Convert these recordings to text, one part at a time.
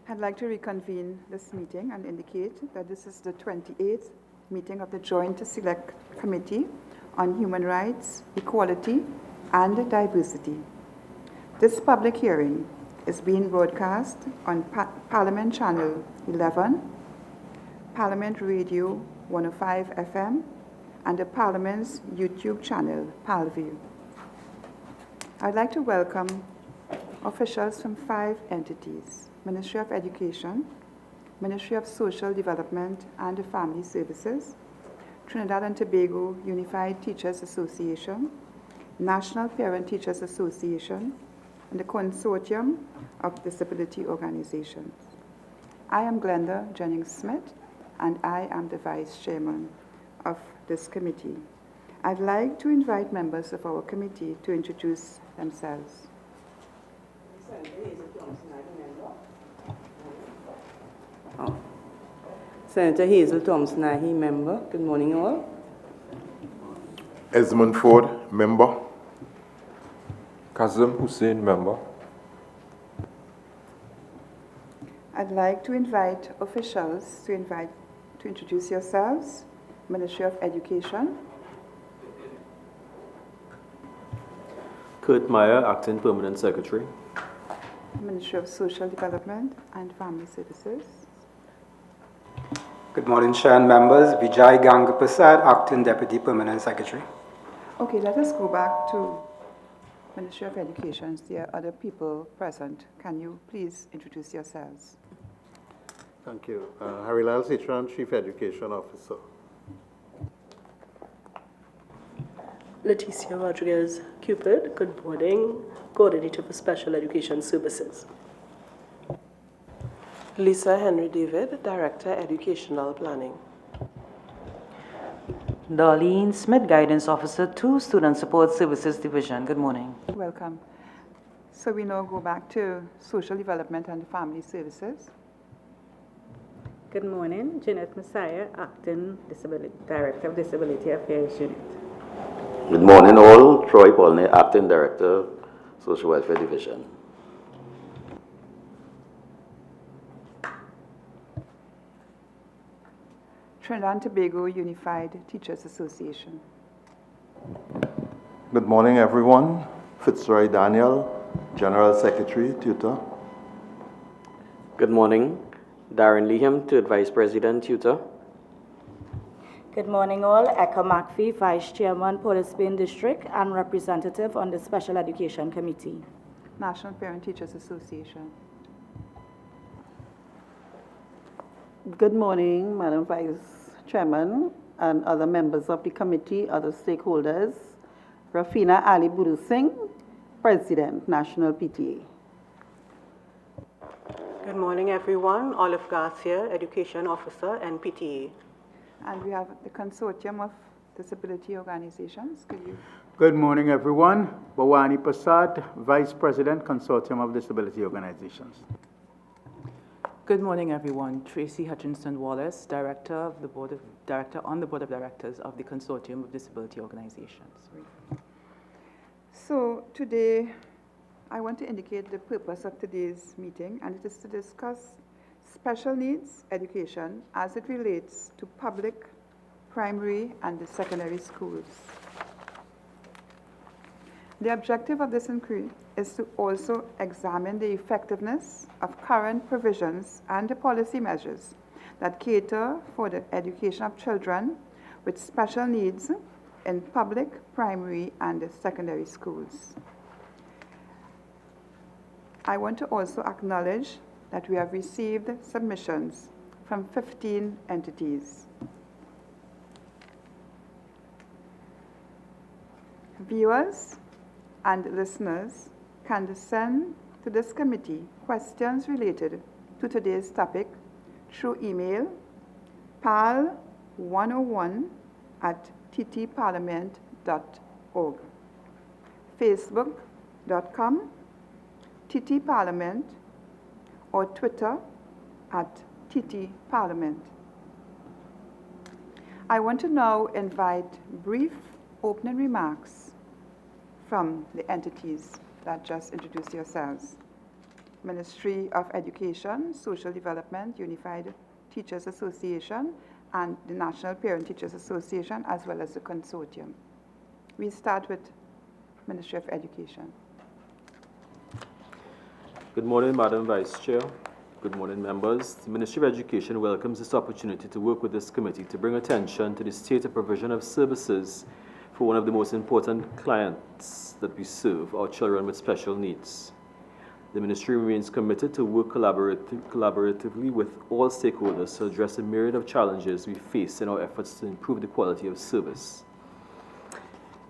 I'd like to reconvene this meeting and indicate that this is the 28th meeting of the Joint Select Committee on Human Rights, Equality, and Diversity. This public hearing is being broadcast on Parliament Channel 11, Parliament Radio 105 FM, and the Parliament's YouTube channel, ParlView. I'd like to welcome officials from 5 entities: Ministry of Education, Ministry of Social Development and Family Services, Trinidad and Tobago Unified Teachers Association, National Parent Teachers Association, and the Consortium of Disability Organizations. I am Glenda Jennings-Smith, and I am the Vice Chairman of this committee. I'd like to invite members of our committee to introduce themselves. Senator Hazel Thompson-Ahi, member. Good morning, all. Esmond Ford, member. Kazim Hussein, member. I'd like to invite officials to introduce yourselves. Ministry of Education. Kurt Meyer, Acting Permanent Secretary. Ministry of Social Development and Family Services. Good morning, Chair and members. Vijay Gangaprasad, Acting Deputy Permanent Secretary. Okay, let us go back to Ministry of Education. There are other people present. Can you please introduce yourselves? Thank you. Harilal Sitran, Chief Education Officer. Leticia Rodriguez Cupid, good morning, Coordinator for Special Education Services. Lisa Henry David, Director, Educational Planning. Darlene Smith, Guidance Officer, 2 Student Support Services Division. Good morning. Welcome. So we now go back to Social Development and Family Services. Good morning, Jeanette Messiah, Acting Director of Disability Affairs Unit. Good morning all, Troy Polney, Acting Director, Social Welfare Division. Trinidad and Tobago Unified Teachers Association. Good morning everyone, Fitzroy Daniel, General Secretary, Tutor. Good morning, Darren Leham, Third Vice President, Tutor. Good morning all, Eka McPhee, Vice Chairman, Port of Spain District and Representative on the Special Education Committee. National Parent Teachers Association. Good morning, Madam Vice Chairman and other members of the committee, other stakeholders. Rafina Ali Buru Singh, President, National PTA. Good morning, everyone. Olive Garcia, Education Officer and PTA. And we have the Consortium of Disability Organizations. Could you? Good morning, everyone. Bawani Prasad, Vice President, Consortium of Disability Organizations. Good morning, everyone. Tracy Hutchinson Wallace, Director on the Board of Directors of the Consortium of Disability Organizations. So today, I want to indicate the purpose of today's meeting, and it is to discuss special needs education as it relates to public, primary, and the secondary schools. The objective of this inquiry is to also examine the effectiveness of current provisions and the policy measures that cater for the education of children with special needs in public, primary, and secondary schools. I want to also acknowledge that we have received submissions from 15 entities. Viewers and listeners can send to this committee questions related to today's topic through email pal101@ttparliament.org, facebook.com ttparliament, or Twitter @ttparliament. I want to now invite brief opening remarks from the entities that just introduced yourselves. Ministry of Education, Social Development, Unified Teachers Association, and the National Parent Teachers Association, as well as the consortium. We start with Ministry of Education. Good morning, Madam Vice Chair. Good morning, members. The Ministry of Education welcomes this opportunity to work with this committee to bring attention to the state of provision of services for one of the most important clients that we serve, our children with special needs. The Ministry remains committed to work collaboratively with all stakeholders to address a myriad of challenges we face in our efforts to improve the quality of service.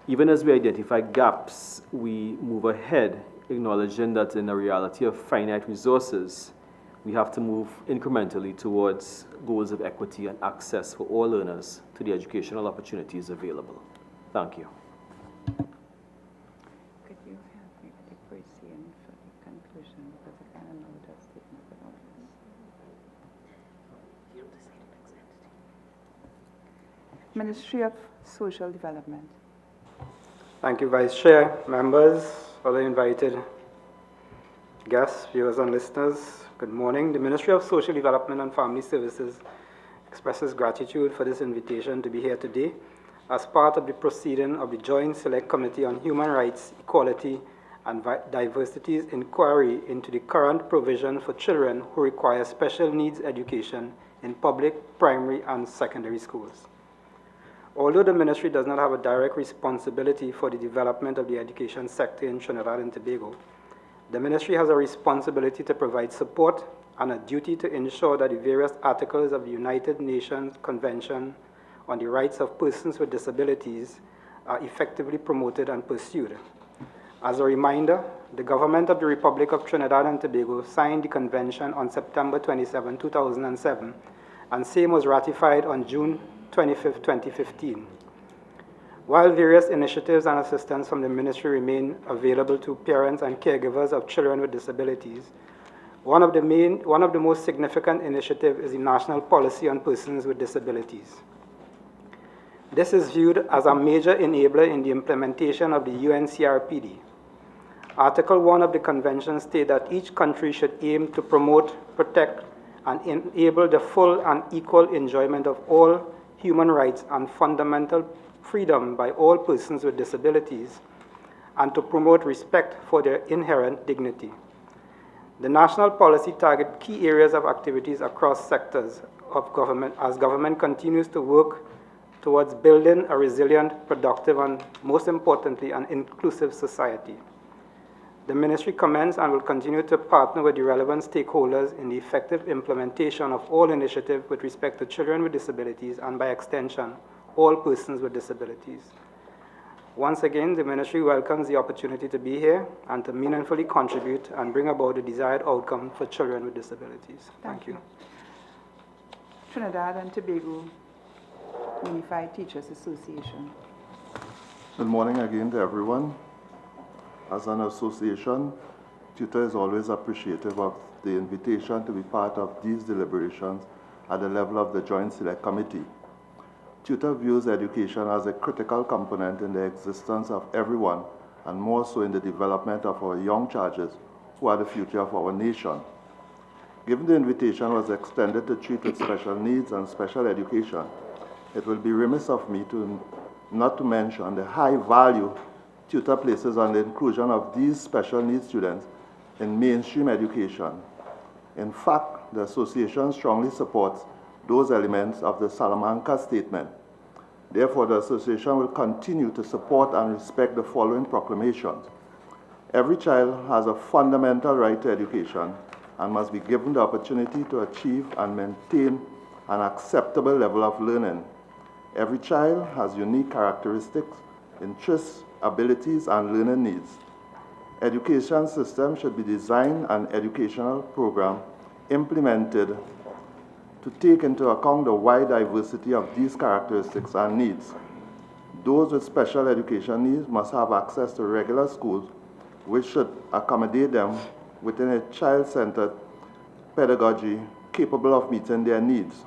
Even as we identify gaps, we move ahead, acknowledging that in a reality of finite resources, we have to move incrementally towards goals of equity and access for all learners to the educational opportunities available. Thank you. Could you help me with the proceeding for the conclusion, because I kind of know the statement about this. Ministry of Social Development. Thank you, Vice Chair, members, other invited guests, viewers and listeners. Good morning. The Ministry of Social Development and Family Services expresses gratitude for this invitation to be here today as part of the proceeding of the Joint Select Committee on Human Rights, Equality and Diversity's inquiry into the current provision for children who require special needs education in public, primary and secondary schools. Although the Ministry does not have a direct responsibility for the development of the education sector in Trinidad and Tobago, the Ministry has a responsibility to provide support and a duty to ensure that the various articles of the United Nations Convention on the Rights of Persons with Disabilities are effectively promoted and pursued. As a reminder, the Government of the Republic of Trinidad and Tobago signed the convention on September 27, 2007, and same was ratified on June 25, 2015. While various initiatives and assistance from the Ministry remain available to parents and caregivers of children with disabilities, one of the most significant initiatives is the National Policy on Persons with Disabilities. This is viewed as a major enabler in the implementation of the UNCRPD. Article 1 of the Convention states that each country should aim to promote, protect, and enable the full and equal enjoyment of all human rights and fundamental freedom by all persons with disabilities, and to promote respect for their inherent dignity. The national policy targets key areas of activities across sectors of government as government continues to work towards building a resilient, productive, and most importantly, an inclusive society. The Ministry commends and will continue to partner with the relevant stakeholders in the effective implementation of all initiatives with respect to children with disabilities and, by extension, all persons with disabilities. Once again, the Ministry welcomes the opportunity to be here and to meaningfully contribute and bring about the desired outcome for children with disabilities. Thank you. Trinidad and Tobago Unified Teachers Association. Good morning again to everyone. As an association, TUTA is always appreciative of the invitation to be part of these deliberations at the level of the Joint Select Committee. TUTA views education as a critical component in the existence of everyone, and more so in the development of our young charges, who are the future of our nation. Given the invitation was extended to treat with special needs and special education, it will be remiss of me not to mention the high value TUTA places on the inclusion of these special needs students in mainstream education. In fact, the association strongly supports those elements of the Salamanca Statement. Therefore, the association will continue to support and respect the following proclamations. Every child has a fundamental right to education and must be given the opportunity to achieve and maintain an acceptable level of learning. Every child has unique characteristics, interests, abilities, and learning needs. Education system should be designed and educational program implemented to take into account the wide diversity of these characteristics and needs. Those with special education needs must have access to regular schools, which should accommodate them within a child-centered pedagogy capable of meeting their needs.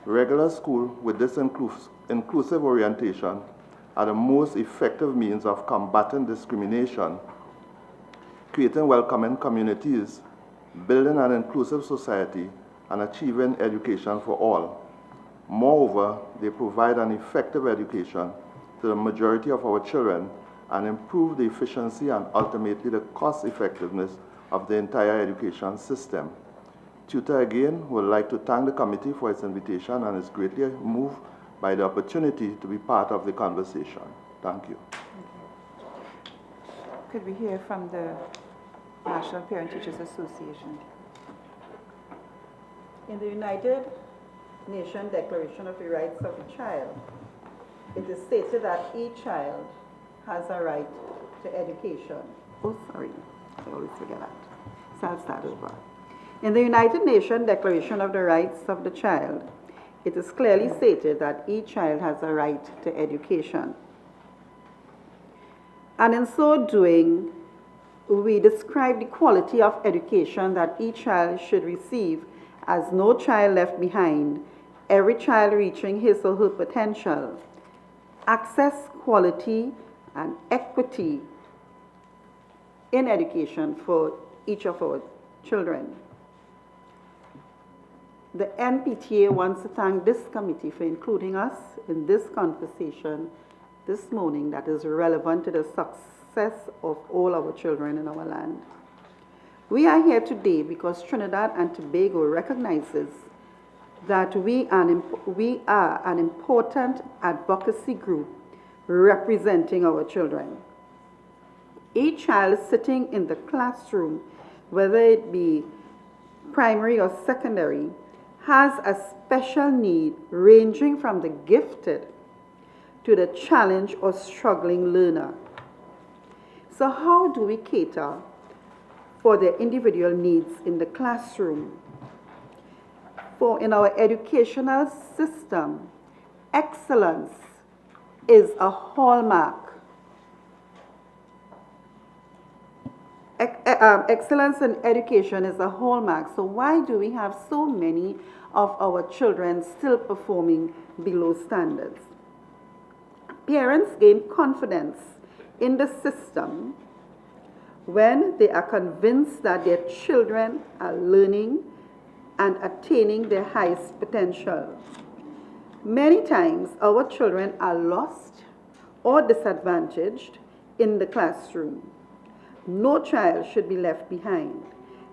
Regular school with this inclusive orientation are the most effective means of combating discrimination, creating welcoming communities building an inclusive society, and achieving education for all. Moreover, they provide an effective education to the majority of our children and improve the efficiency and ultimately the cost effectiveness of the entire education system. Tutor again would like to thank the committee for its invitation and is greatly moved by the opportunity to be part of the conversation. Thank you. Could we hear from the National Parent Teachers Association? In the United Nations Declaration of the Rights of the Child, it is stated that each child has a right to education. Oh, sorry, I always forget that. So I'll start over. In the United Nations Declaration of the Rights of the Child, it is clearly stated that each child has a right to education. And in so doing, we describe the quality of education that each child should receive as no child left behind, every child reaching his or her potential, access, quality, and equity in education for each of our children. The NPTA wants to thank this committee for including us in this conversation this morning that is relevant to the success of all our children in our land. We are here today because Trinidad and Tobago recognizes that we are an important advocacy group representing our children. Each child sitting in the classroom, whether it be primary or secondary, has a special need ranging from the gifted to the challenged or struggling learner. So how do we cater for their individual needs in the classroom? For in our educational system, excellence is a hallmark. Excellence in education is a hallmark. So why do we have so many of our children still performing below standards? Parents gain confidence in the system when they are convinced that their children are learning and attaining their highest potential. Many times, our children are lost or disadvantaged in the classroom. No child should be left behind.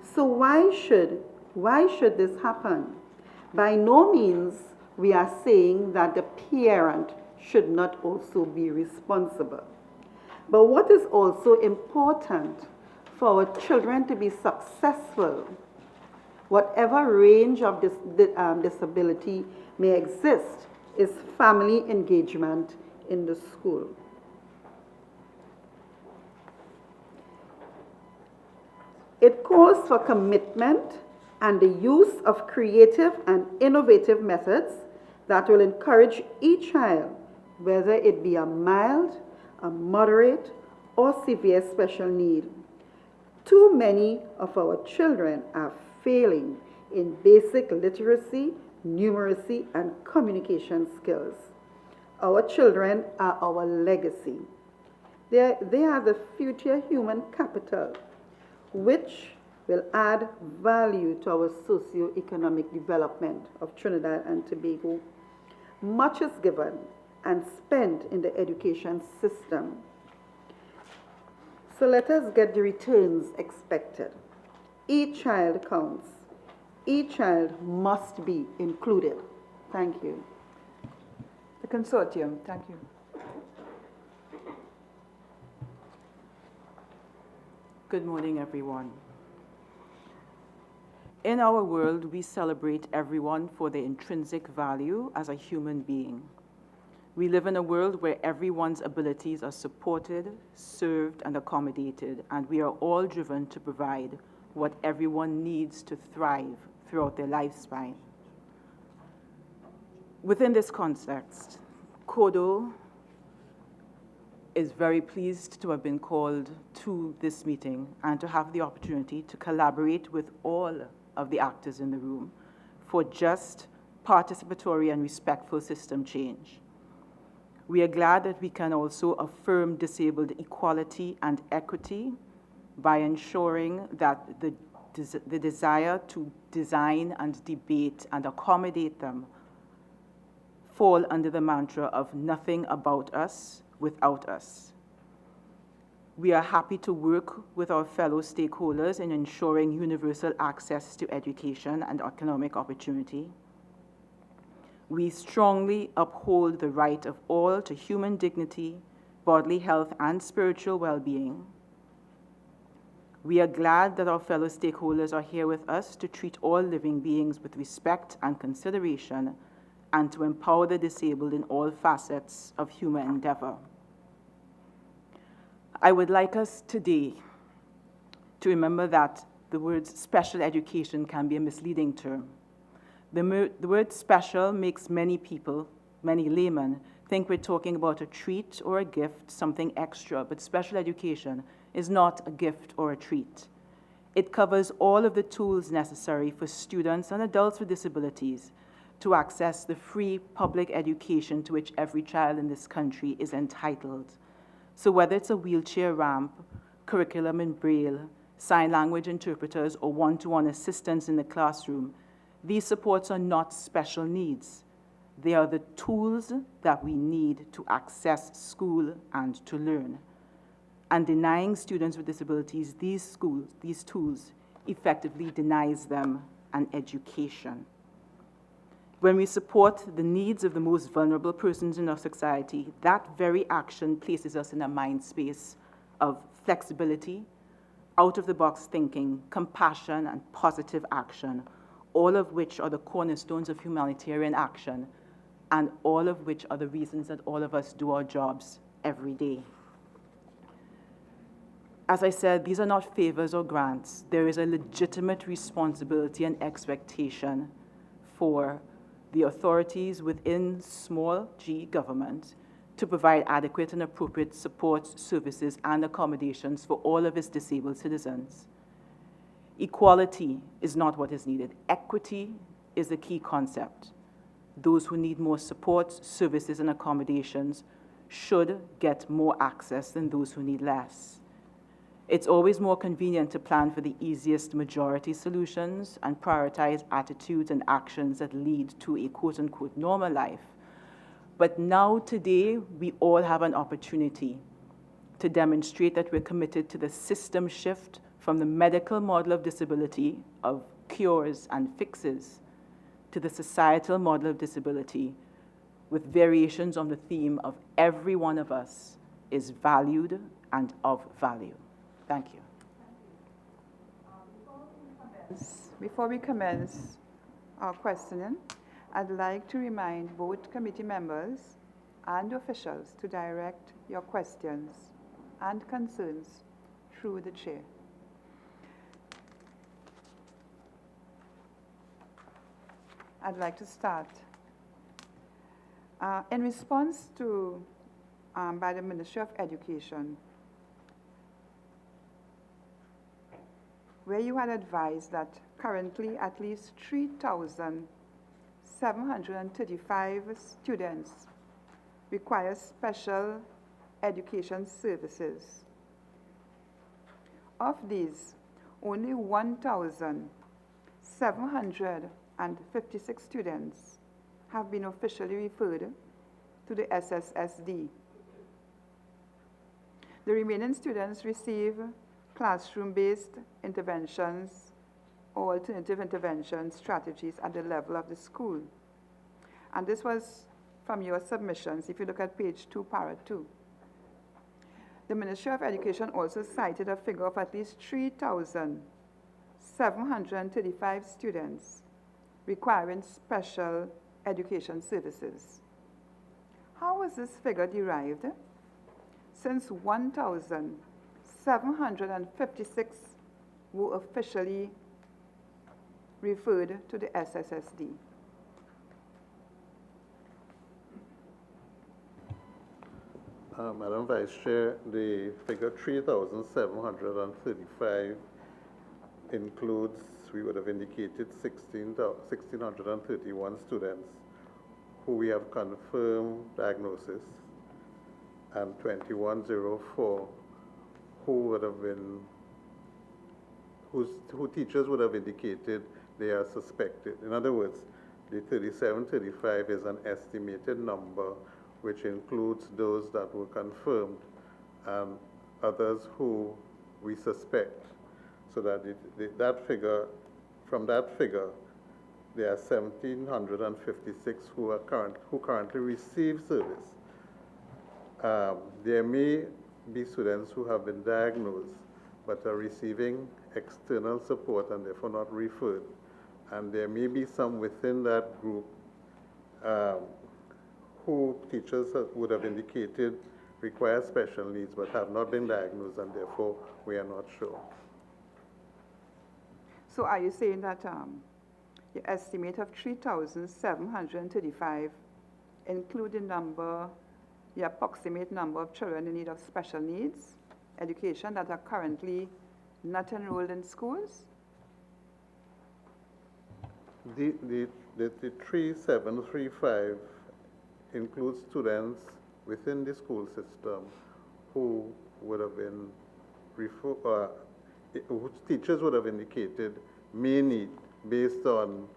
So why should this happen? By no means we are saying that the parent should not also be responsible. But what is also important for our children to be successful, whatever range of disability may exist, is family engagement in the school. It calls for commitment and the use of creative and innovative methods that will encourage each child, whether it be a mild, a moderate, or severe special need. Too many of our children are failing in basic literacy, numeracy, and communication skills. Our children are our legacy. They are the future human capital, which will add value to our socio-economic development of Trinidad and Tobago. Much is given and spent in the education system. So let us get the returns expected. Each child counts. Each child must be included. Thank you. The consortium, thank you. Good morning, everyone. In our world, we celebrate everyone for their intrinsic value as a human being. We live in a world where everyone's abilities are supported, served, and accommodated, and we are all driven to provide what everyone needs to thrive throughout their lifespan. Within this context, CODO is very pleased to have been called to this meeting and to have the opportunity to collaborate with all of the actors in the room for just, participatory, and respectful system change. We are glad that we can also affirm disabled equality and equity by ensuring that the the desire to design and debate and accommodate them fall under the mantra of nothing about us without us. We are happy to work with our fellow stakeholders in ensuring universal access to education and economic opportunity. We strongly uphold the right of all to human dignity, bodily health, and spiritual well-being. We are glad that our fellow stakeholders are here with us to treat all living beings with respect and consideration and to empower the disabled in all facets of human endeavor. I would like us today to remember that the word special education can be a misleading term. The word special makes many people, many laymen, think we're talking about a treat or a gift, something extra, but special education is not a gift or a treat. It covers all of the tools necessary for students and adults with disabilities to access the free public education to which every child in this country is entitled. So whether it's a wheelchair ramp, curriculum in Braille, sign language interpreters, or one-to-one assistance in the classroom, these supports are not special needs. They are the tools that we need to access school and to learn. And denying students with disabilities these tools effectively denies them an education. When we support the needs of the most vulnerable persons in our society, that very action places us in a mind space of flexibility, out-of-the-box thinking, compassion, and positive action, all of which are the cornerstones of humanitarian action, and all of which are the reasons that all of us do our jobs every day. As I said, these are not favors or grants. There is a legitimate responsibility and expectation for the authorities within small g government to provide adequate and appropriate support, services, and accommodations for all of its disabled citizens. Equality is not what is needed. Equity is the key concept. Those who need more support, services, and accommodations should get more access than those who need less. It's always more convenient to plan for the easiest majority solutions and prioritize attitudes and actions that lead to a quote-unquote normal life. But now, today, we all have an opportunity to demonstrate that we're committed to the system shift from the medical model of disability, of cures and fixes, to the societal model of disability, with variations on the theme of every one of us is valued and of value. Thank you. Before we commence our questioning, I'd like to remind both committee members and officials to direct your questions and concerns through the chair. I'd like to start. In response to, by the Ministry of Education, where you had advised that currently at least 3,735 students require special education services. Of these, only 1,756 students have been officially referred to the SSSD. The remaining students receive classroom-based interventions or alternative intervention strategies at the level of the school. And this was from your submissions, if you look at page 2, para 2. The Ministry of Education also cited a figure of at least 3,735 students requiring special education services. How was this figure derived? Since 1,756 were officially referred to the SSSD. Madam Vice Chair, the figure 3,735 includes, we would have indicated 1,631 students who we have confirmed diagnosis, and 2,104 who who teachers would have indicated they are suspected. In other words, the 3735 is an estimated number which includes those that were confirmed and others who we suspect. So that that figure, from that figure, there are 1,756 who currently receive service. There may be students who have been diagnosed but are receiving external support and therefore not referred. And there may be some within that group who teachers would have indicated require special needs but have not been diagnosed, and therefore we are not sure. So are you saying that the estimate of 3,735 include the approximate number of children in need of special needs education that are currently not enrolled in schools? The 3735 includes students within the school system who would have been whose teachers would have indicated may need based on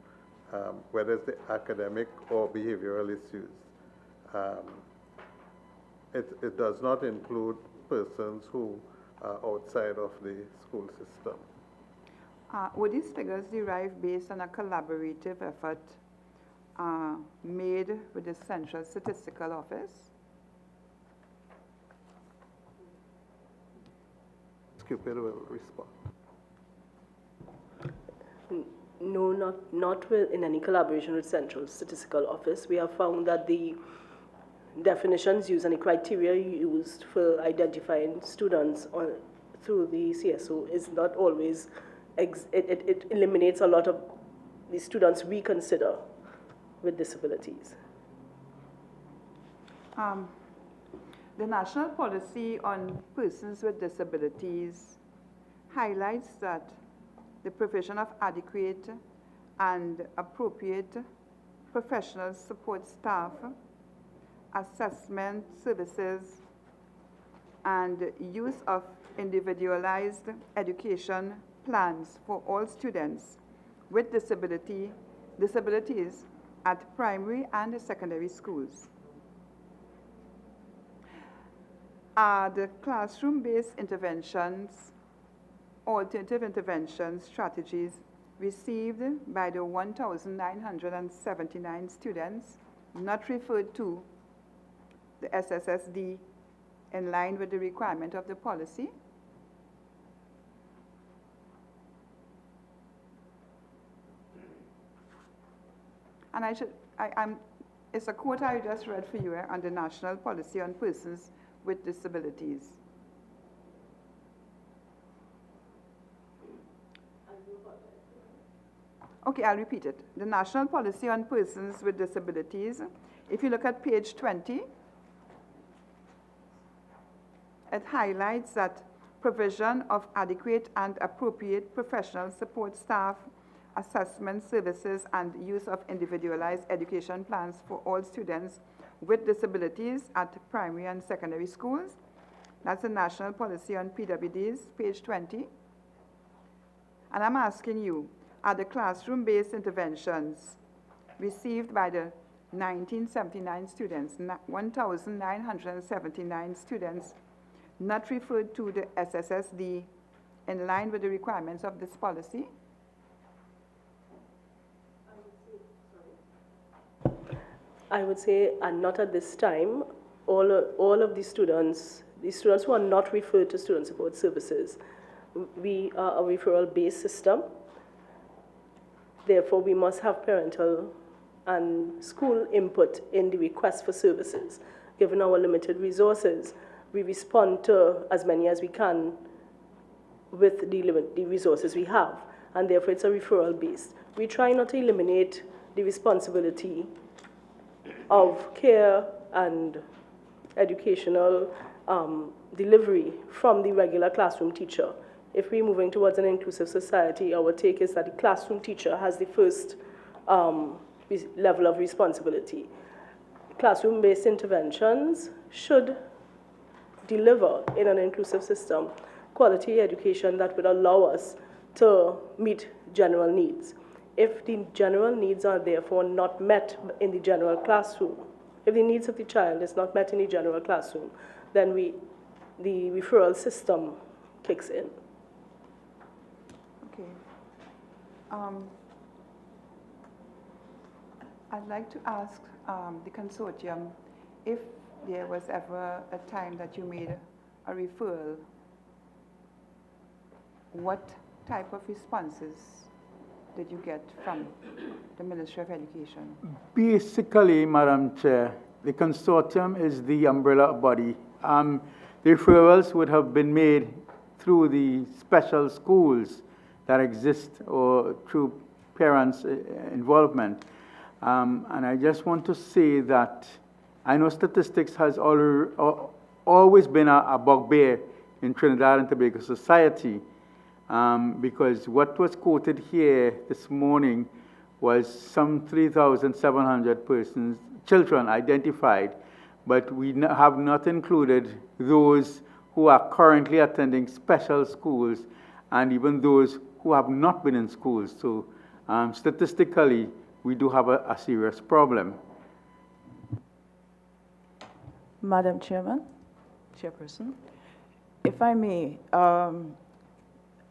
whether it's the academic or behavioral issues. It does not include persons who are outside of the school system. Were these figures derived based on a collaborative effort made with the Central Statistical Office? Cupid will respond. No, not in any collaboration with Central Statistical Office. We have found that the definitions used and the criteria used for identifying students through the CSO is not always, it eliminates a lot of the students we consider with disabilities. The National Policy on Persons with Disabilities highlights that the provision of adequate and appropriate professional support staff, assessment services, and use of individualized education plans for all students with disabilities at primary and secondary schools. Are the classroom-based interventions, alternative intervention strategies received by the 1,979 students not referred to the SSSD in line with the requirement of the policy? And it's a quote I just read for you on the National Policy on Persons with Disabilities. Okay, I'll repeat it. The National Policy on Persons with Disabilities, if you look at page 20, it highlights that provision of adequate and appropriate professional support staff, assessment services, and use of individualized education plans for all students with disabilities at primary and secondary schools. That's the National Policy on PWDs, page 20. And I'm asking you, are the classroom-based interventions received by the 1,979 students not referred to the SSSD in line with the requirements of this policy? I would say, and not at this time, all of the students who are not referred to student support services, we are a referral-based system. Therefore, we must have parental and school input in the request for services. Given our limited resources, we respond to as many as we can with the resources we have, and therefore it's a referral-based. We try not to eliminate the responsibility of care and educational delivery from the regular classroom teacher. If we're moving towards an inclusive society, our take is that the classroom teacher has the first level of responsibility. Classroom-based interventions should deliver in an inclusive system quality education that would allow us to meet general needs. If the general needs are therefore not met in the general classroom, if the needs of the child is not met in the general classroom, then the referral system kicks in. Okay. I'd like to ask the consortium if there was ever a time that you made a referral, what type of responses did you get from the Ministry of Education? Basically, Madam Chair, the consortium is the umbrella body. The referrals would have been made through the special schools that exist or through parents' involvement. And I just want to say that I know statistics has always been a bugbear in Trinidad and Tobago society. Because what was quoted here this morning was some 3,700 children identified, but we have not included those who are currently attending special schools and even those who have not been in schools. So statistically, we do have a serious problem. Madam Chairperson, if I may,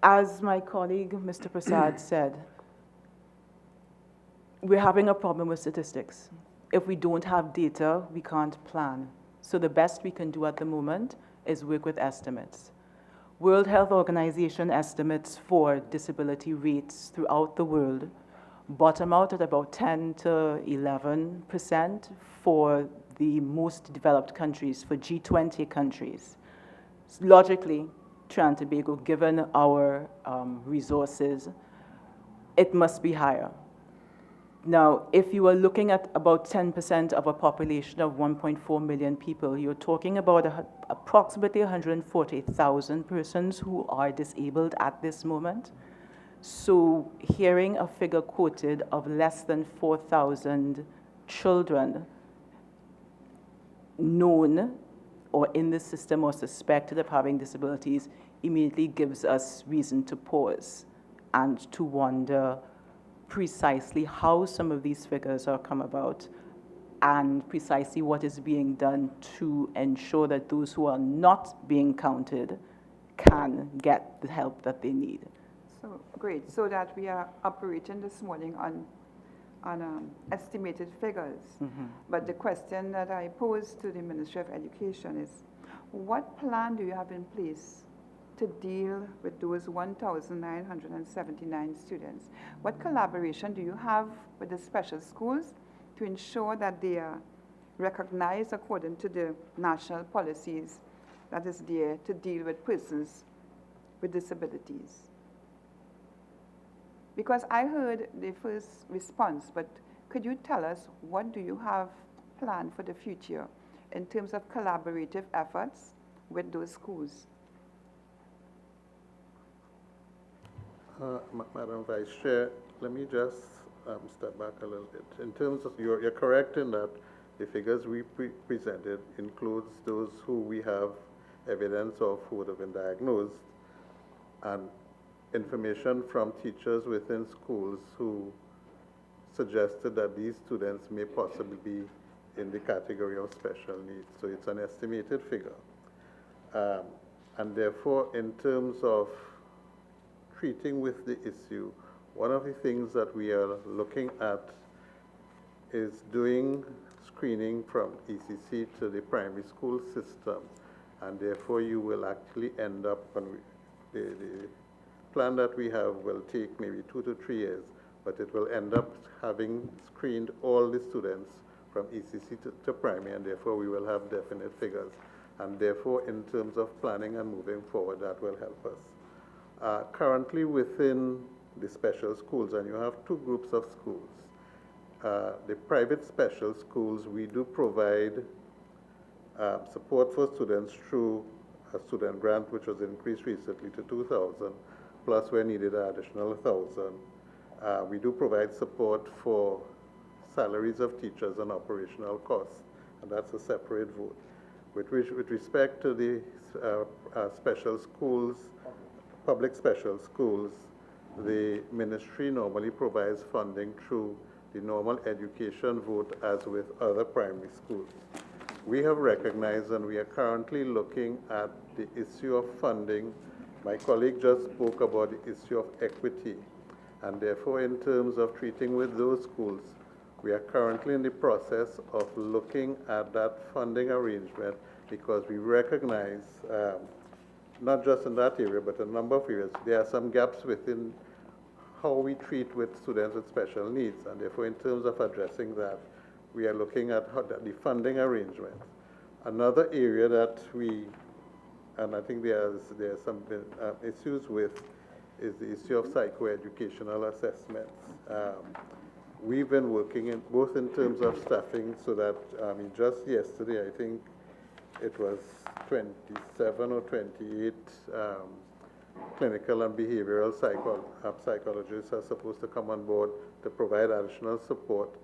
as my colleague, Mr. Prasad, said, we're having a problem with statistics. If we don't have data, we can't plan. So the best we can do at the moment is work with estimates. World Health Organization estimates for disability rates throughout the world bottom out at about 10 to 11% for the most developed countries, for G20 countries. Logically, Trinidad and Tobago, given our resources, it must be higher. Now, if you are looking at about 10% of a population of 1.4 million people, you're talking about approximately 140,000 persons who are disabled at this moment. So hearing a figure quoted of less than 4,000 children known or in the system or suspected of having disabilities immediately gives us reason to pause and to wonder precisely how some of these figures are come about and precisely what is being done to ensure that those who are not being counted can get the help that they need. So, great. So that we are operating this morning on estimated figures. Mm-hmm. But the question that I pose to the Ministry of Education is, what plan do you have in place to deal with those 1,979 students? What collaboration do you have with the special schools to ensure that they are recognized according to the national policies that is there to deal with persons with disabilities? Because I heard the first response, but could you tell us what do you have planned for the future in terms of collaborative efforts with those schools? Madam Vice Chair, let me just step back a little bit. In terms of, you're correct in that the figures we presented includes those who we have evidence of who would have been diagnosed, and information from teachers within schools who suggested that these students may possibly be in the category of special needs. So it's an estimated figure. And therefore, in terms of treating with the issue, one of the things that we are looking at is doing screening from ECC to the primary school system. And therefore, you will actually end up, the plan that we have will take maybe 2 to 3 years, but it will end up having screened all the students from ECC to primary, and therefore we will have definite figures. And therefore, in terms of planning and moving forward, that will help us. Currently within the special schools, and you have 2 groups of schools. The private special schools, we do provide support for students through a student grant, which was increased recently to 2,000, plus where needed an additional 1,000. We do provide support for salaries of teachers and operational costs, and that's a separate vote. With respect to the special schools, public special schools, the ministry normally provides funding through the normal education vote as with other primary schools. We have recognized and we are currently looking at the issue of funding. My colleague just spoke about the issue of equity, and therefore in terms of treating with those schools, we are currently in the process of looking at that funding arrangement because we recognize, not just in that area, but a number of areas, there are some gaps within how we treat with students with special needs, and therefore in terms of addressing that, we are looking at how the funding arrangement. Another area that we, and I think there's some issues with, is the issue of psychoeducational assessments. We've been working both in terms of staffing, so that, just yesterday, I think it was 27 or 28 clinical and behavioral psychologists are supposed to come on board to provide additional support.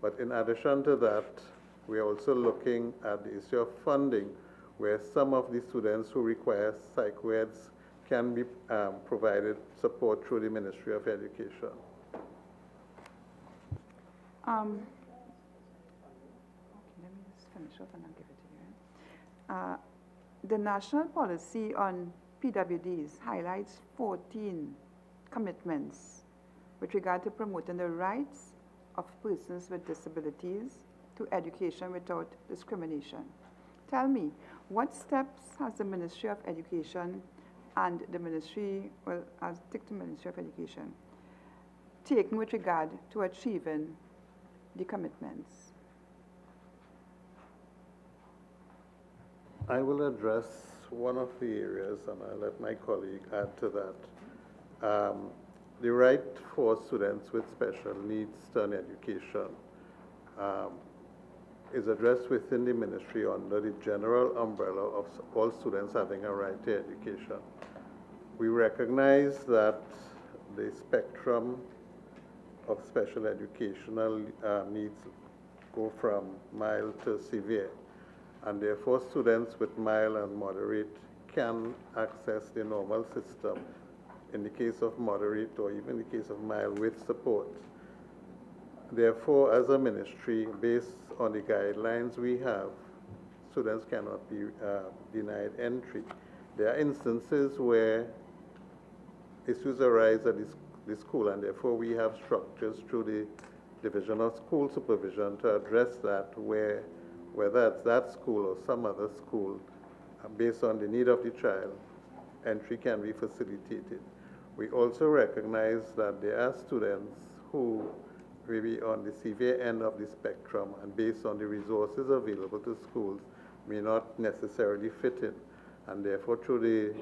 But in addition to that, we are also looking at the issue of funding, where some of the students who require psychoeds can be provided support through the Ministry of Education. Okay, let me just finish up and I'll give it to you. The national policy on PWDs highlights 14 commitments with regard to promoting the rights of persons with disabilities to education without discrimination. Tell me, what steps has the Ministry of Education and the Ministry, well, I'll stick to Ministry of Education, taken with regard to achieving the commitments? I will address one of the areas, and I'll let my colleague add to that. The right for students with special needs to an education is addressed within the ministry under the general umbrella of all students having a right to education. We recognize that the spectrum of special educational needs go from mild to severe, and therefore students with mild and moderate can access the normal system in the case of moderate or even the case of mild with support. Therefore, as a ministry, based on the guidelines we have, students cannot be denied entry. There are instances where issues arise at the school, and therefore we have structures through the Division of School Supervision to address that, whether it's that school or some other school, based on the need of the child, entry can be facilitated. We also recognize that there are students who may be on the severe end of the spectrum, and based on the resources available to schools, may not necessarily fit in. And therefore, through the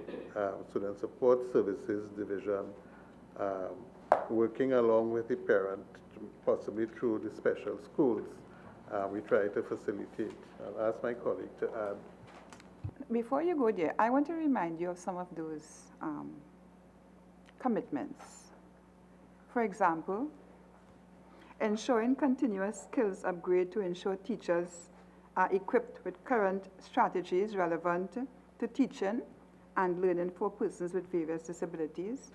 Student Support Services Division, working along with the parent, possibly through the special schools, we try to facilitate. I'll ask my colleague to add. Before you go there, I want to remind you of some of those commitments. For example, ensuring continuous skills upgrade to ensure teachers are equipped with current strategies relevant to teaching and learning for persons with various disabilities.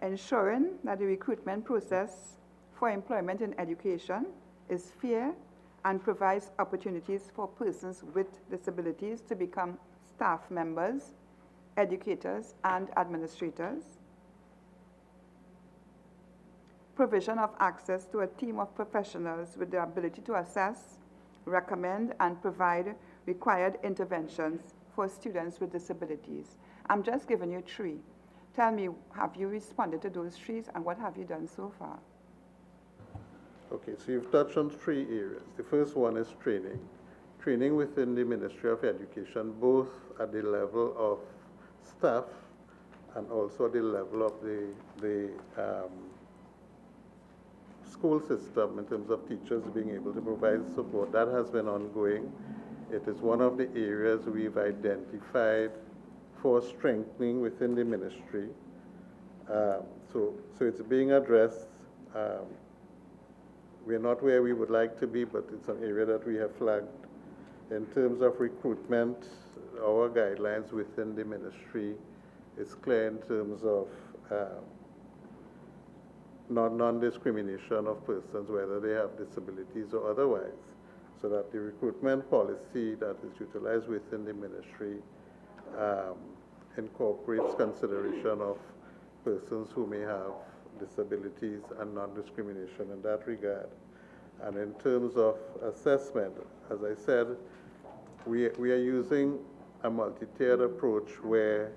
Ensuring that the recruitment process for employment in education is fair and provides opportunities for persons with disabilities to become staff members, educators, and administrators. Provision of access to a team of professionals with the ability to assess, recommend, and provide required interventions for students with disabilities. I'm just giving you 3. Tell me, have you responded to those 3, and what have you done so far? Okay, so you've touched on 3 areas. The first one is training. Training within the Ministry of Education, both at the level of staff and also at the level of the school system in terms of teachers being able to provide support. That has been ongoing. It is one of the areas we've identified for strengthening within the ministry. So it's being addressed. We're not where we would like to be, but it's an area that we have flagged. In terms of recruitment, our guidelines within the ministry is clear in terms of non-discrimination of persons, whether they have disabilities or otherwise, so that the recruitment policy that is utilized within the ministry incorporates consideration of persons who may have disabilities and non-discrimination in that regard. And in terms of assessment, as I said, we are using a multi-tiered approach where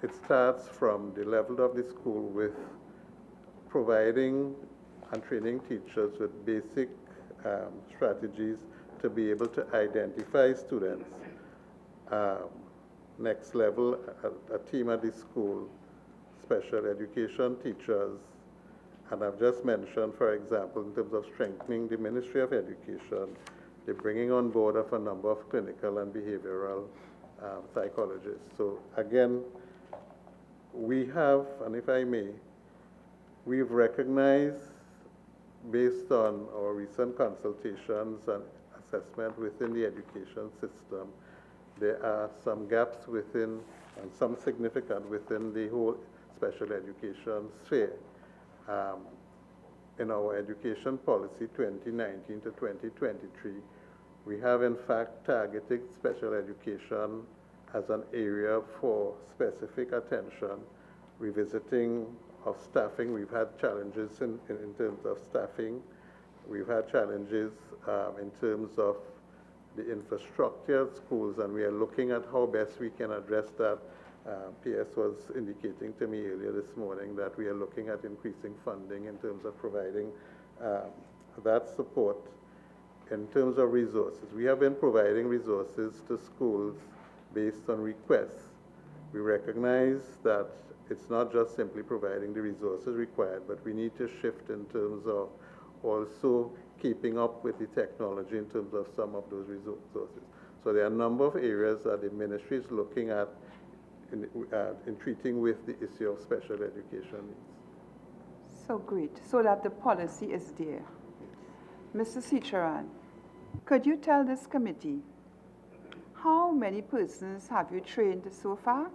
it starts from the level of the school with providing and training teachers with basic strategies to be able to identify students. Next level, a team at the school, special education teachers, and I've just mentioned, for example, in terms of strengthening the Ministry of Education, the bringing on board of a number of clinical and behavioral psychologists. So again, we have, and if I may, we've recognized, based on our recent consultations and assessment within the education system, there are some gaps within, and some significant within the whole special education sphere. In our education policy 2019 to 2023, we have in fact targeted special education as an area for specific attention, revisiting of staffing. We've had challenges in terms of staffing. We've had challenges in terms of the infrastructure of schools, and we are looking at how best we can address that. PS was indicating to me earlier this morning that we are looking at increasing funding in terms of providing that support. In terms of resources, we have been providing resources to schools based on requests. We recognize that it's not just simply providing the resources required, but we need to shift in terms of also keeping up with the technology in terms of some of those resources. So there are a number of areas that the ministry is looking at in treating with the issue of special education needs. So great, so that the policy is there. Mr. Sicharan, could you tell this committee how many persons have you trained so far,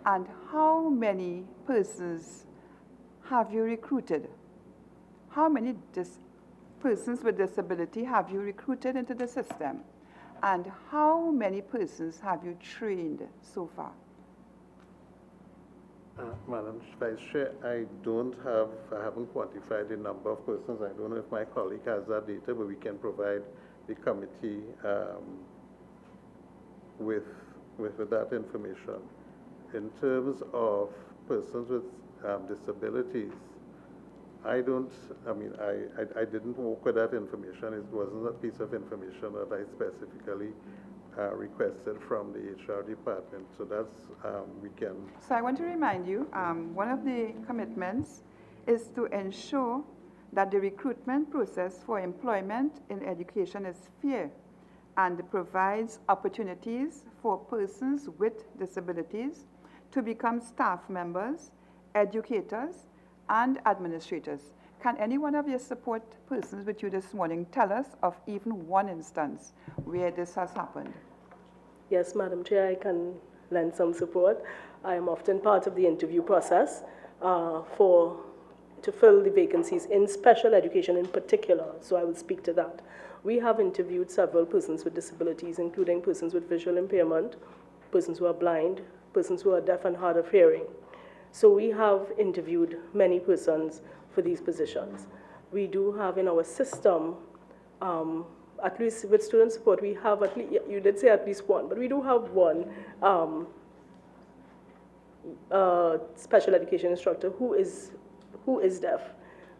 and how many persons have you recruited? How many persons with disability have you recruited into the system, and how many persons have you trained so far? Madam Vice Chair, I haven't quantified the number of persons. I don't know if my colleague has that data, but we can provide the committee with that information. In terms of persons with disabilities, I didn't work with that information. It wasn't a piece of information that I specifically requested from the HR department. So that's, we can. So I want to remind you, one of the commitments is to ensure that the recruitment process for employment in education is fair and provides opportunities for persons with disabilities to become staff members, educators, and administrators. Can any one of your support persons with you this morning tell us of even one instance where this has happened? Yes, Madam Chair, I can lend some support. I am often part of the interview process to fill the vacancies in special education in particular, so I will speak to that. We have interviewed several persons with disabilities, including persons with visual impairment, persons who are blind, persons who are deaf and hard of hearing. So we have interviewed many persons for these positions. We do have in our system, at least with student support, we have at least, you did say at least one, but we do have one special education instructor who is deaf,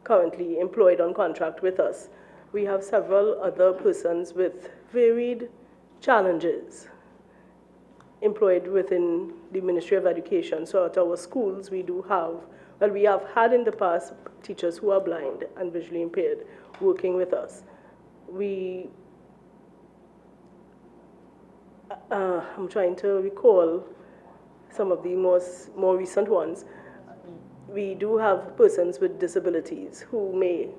currently employed on contract with us. We have several other persons with varied challenges employed within the Ministry of Education. So at our schools, we do have, well, we have had in the past teachers who are blind and visually impaired working with us. I'm trying to recall some of the more recent ones. We do have persons with disabilities who may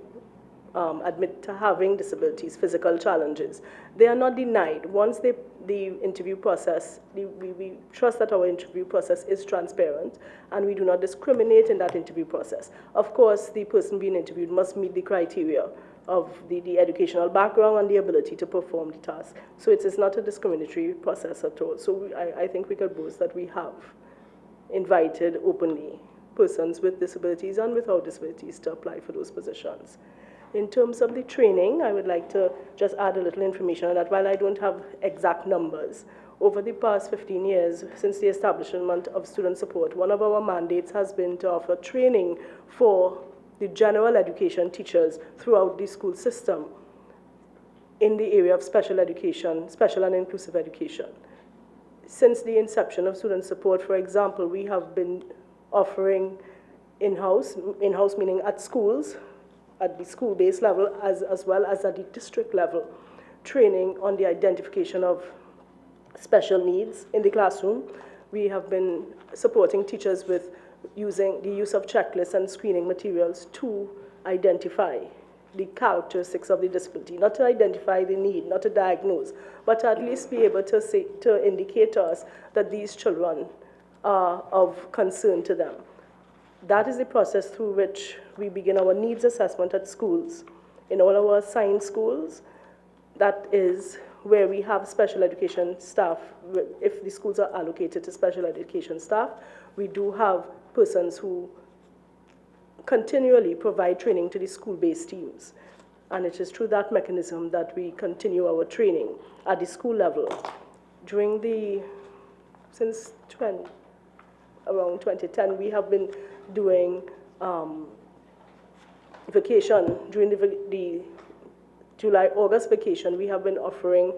admit to having disabilities, physical challenges. They are not denied. Once the interview process, we trust that our interview process is transparent and we do not discriminate in that interview process. Of course, the person being interviewed must meet the criteria of the educational background and the ability to perform the task. So it is not a discriminatory process at all. So I think we could boast that we have invited openly persons with disabilities and without disabilities to apply for those positions. In terms of the training, I would like to just add a little information on that. While I don't have exact numbers, over the past 15 years, since the establishment of student support, one of our mandates has been to offer training for the general education teachers throughout the school system in the area of special education, special and inclusive education. Since the inception of student support, for example, we have been offering in-house meaning at schools, at the school-based level, as well as at the district level, training on the identification of special needs in the classroom. We have been supporting teachers with using the use of checklists and screening materials to identify the characteristics of the disability, not to identify the need, not to diagnose, but to at least be able to indicate to us that these children are of concern to them. That is the process through which we begin our needs assessment at schools. In all our assigned schools, that is where we have special education staff. If the schools are allocated to special education staff, we do have persons who continually provide training to the school-based teams. And it is through that mechanism that we continue our training at the school level. Since around 2010, we have been doing vacation. During the July-August vacation, we have been offering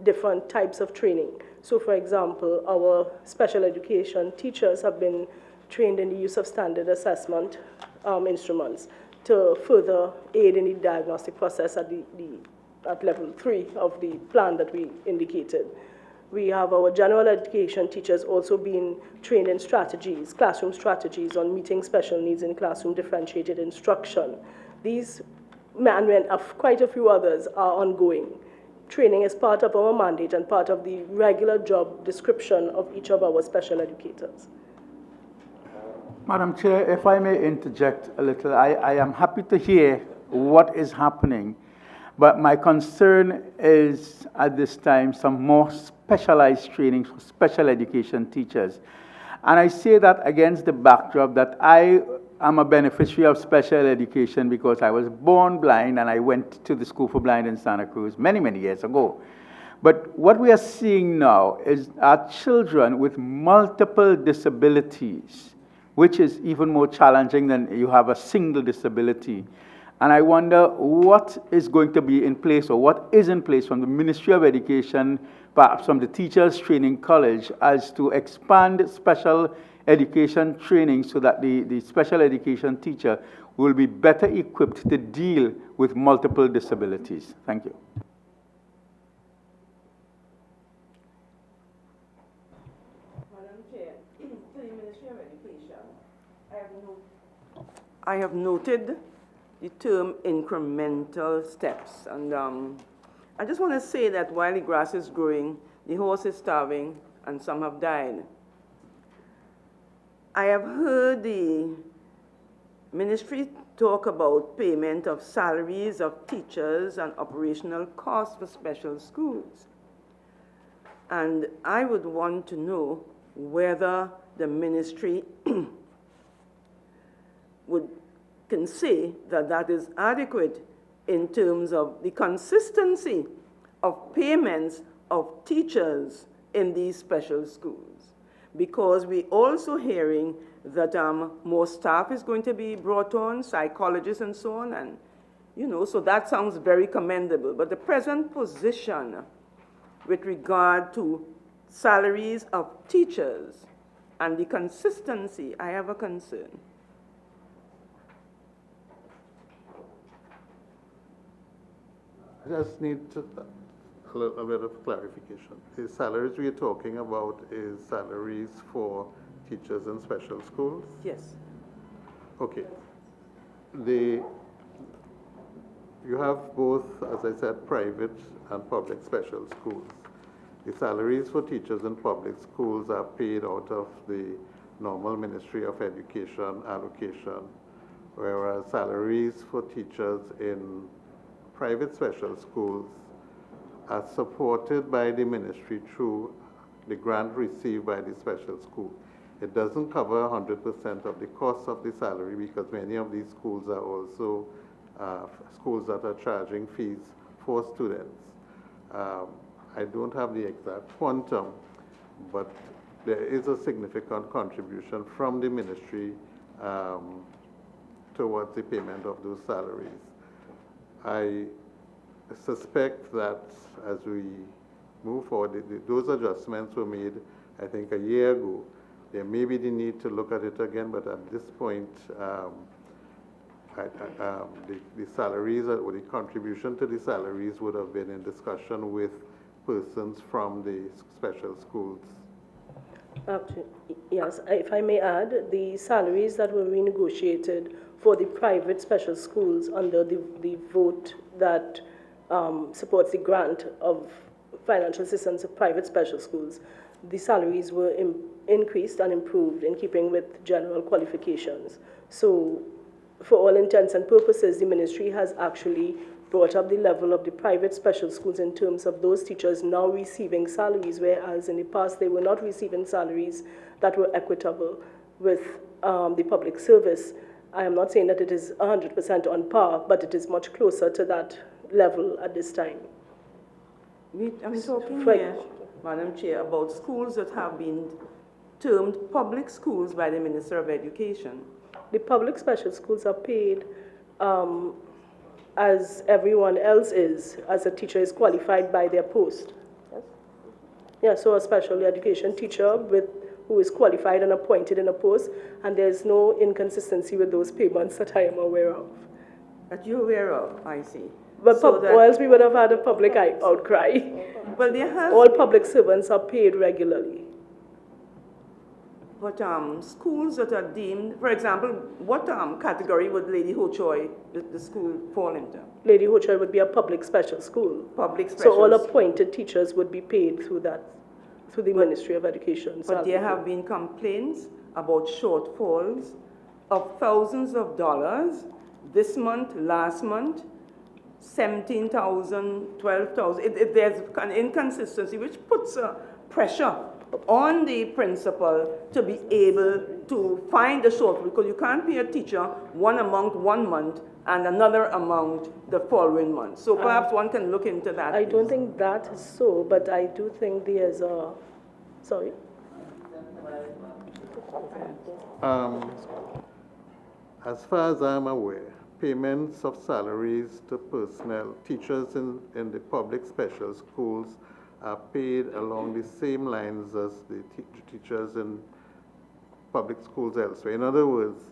different types of training. So, for example, our special education teachers have been trained in the use of standard assessment instruments to further aid in the diagnostic process at level 3 of the plan that we indicated. We have our general education teachers also being trained in strategies, classroom strategies on meeting special needs in classroom differentiated instruction. These, and quite a few others, are ongoing. Training is part of our mandate and part of the regular job description of each of our special educators. Madam Chair, if I may interject a little, I am happy to hear what is happening, but my concern is at this time some more specialized training for special education teachers. And I say that against the backdrop that I am a beneficiary of special education because I was born blind and I went to the School for Blind in Santa Cruz many, many years ago. But what we are seeing now is our children with multiple disabilities, which is even more challenging than you have a single disability. And I wonder what is going to be in place or what is in place from the Ministry of Education, perhaps from the Teachers Training College, as to expand special education training so that the special education teacher will be better equipped to deal with multiple disabilities. Thank you. Madam Chair, to the Ministry of Education, I have noted the term incremental steps. And I just want to say that while the grass is growing, the horse is starving, and some have died. I have heard the ministry talk about payment of salaries of teachers and operational costs for special schools. And I would want to know whether the ministry can say that that is adequate in terms of the consistency of payments of teachers in these special schools. Because we're also hearing that more staff is going to be brought on, psychologists and so on, and so that sounds very commendable. But the present position with regard to salaries of teachers and the consistency, I have a concern. I just need a little bit of clarification. The salaries we are talking about is salaries for teachers in special schools? Yes. Okay. you have both, as I said, private and public special schools. The salaries for teachers in public schools are paid out of the normal Ministry of Education allocation, whereas salaries for teachers in private special schools are supported by the ministry through the grant received by the special school. It doesn't cover 100% of the cost of the salary because many of these schools are also schools that are charging fees for students. I don't have the exact quantum, but there is a significant contribution from the ministry towards the payment of those salaries. I suspect that as we move forward, those adjustments were made, I think, a year ago. There may be the need to look at it again, but at this point, the salaries or the contribution to the salaries would have been in discussion with persons from the special schools. Yes, if I may add, the salaries that were renegotiated for the private special schools under the vote that supports the grant of financial assistance of private special schools, the salaries were increased and improved in keeping with general qualifications. So for all intents and purposes, the ministry has actually brought up the level of the private special schools in terms of those teachers now receiving salaries, whereas in the past they were not receiving salaries that were equitable with the public service. I am not saying that it is 100% on par, but it is much closer to that level at this time. I'm talking here, Madam Chair, about schools that have been termed public schools by the Minister of Education. The public special schools are paid as everyone else is, as a teacher is qualified by their post. Yes? Yeah, so a special education teacher who is qualified and appointed in a post, and there's no inconsistency with those payments that I am aware of. That you're aware of, I see. But or else we would have had a public outcry. Well, there has all public servants are paid regularly. But schools that are deemed, for example, what category would Lady Ho Choi, the school, fall into? Lady Ho Choi would be a public special school. Public special. So all appointed teachers would be paid through the Ministry of Education. But there have been complaints about shortfalls of thousands of dollars this month, last month, 17,000, 12,000. There's an inconsistency which puts pressure on the principal to be able to find the shortfall, because you can't pay a teacher one amount 1 month and another amount the following month. So perhaps one can look into that. I don't think that is so, but I do think there's a, sorry? As far as I'm aware, payments of salaries to personnel, teachers in the public special schools are paid along the same lines as the teachers in public schools elsewhere. In other words,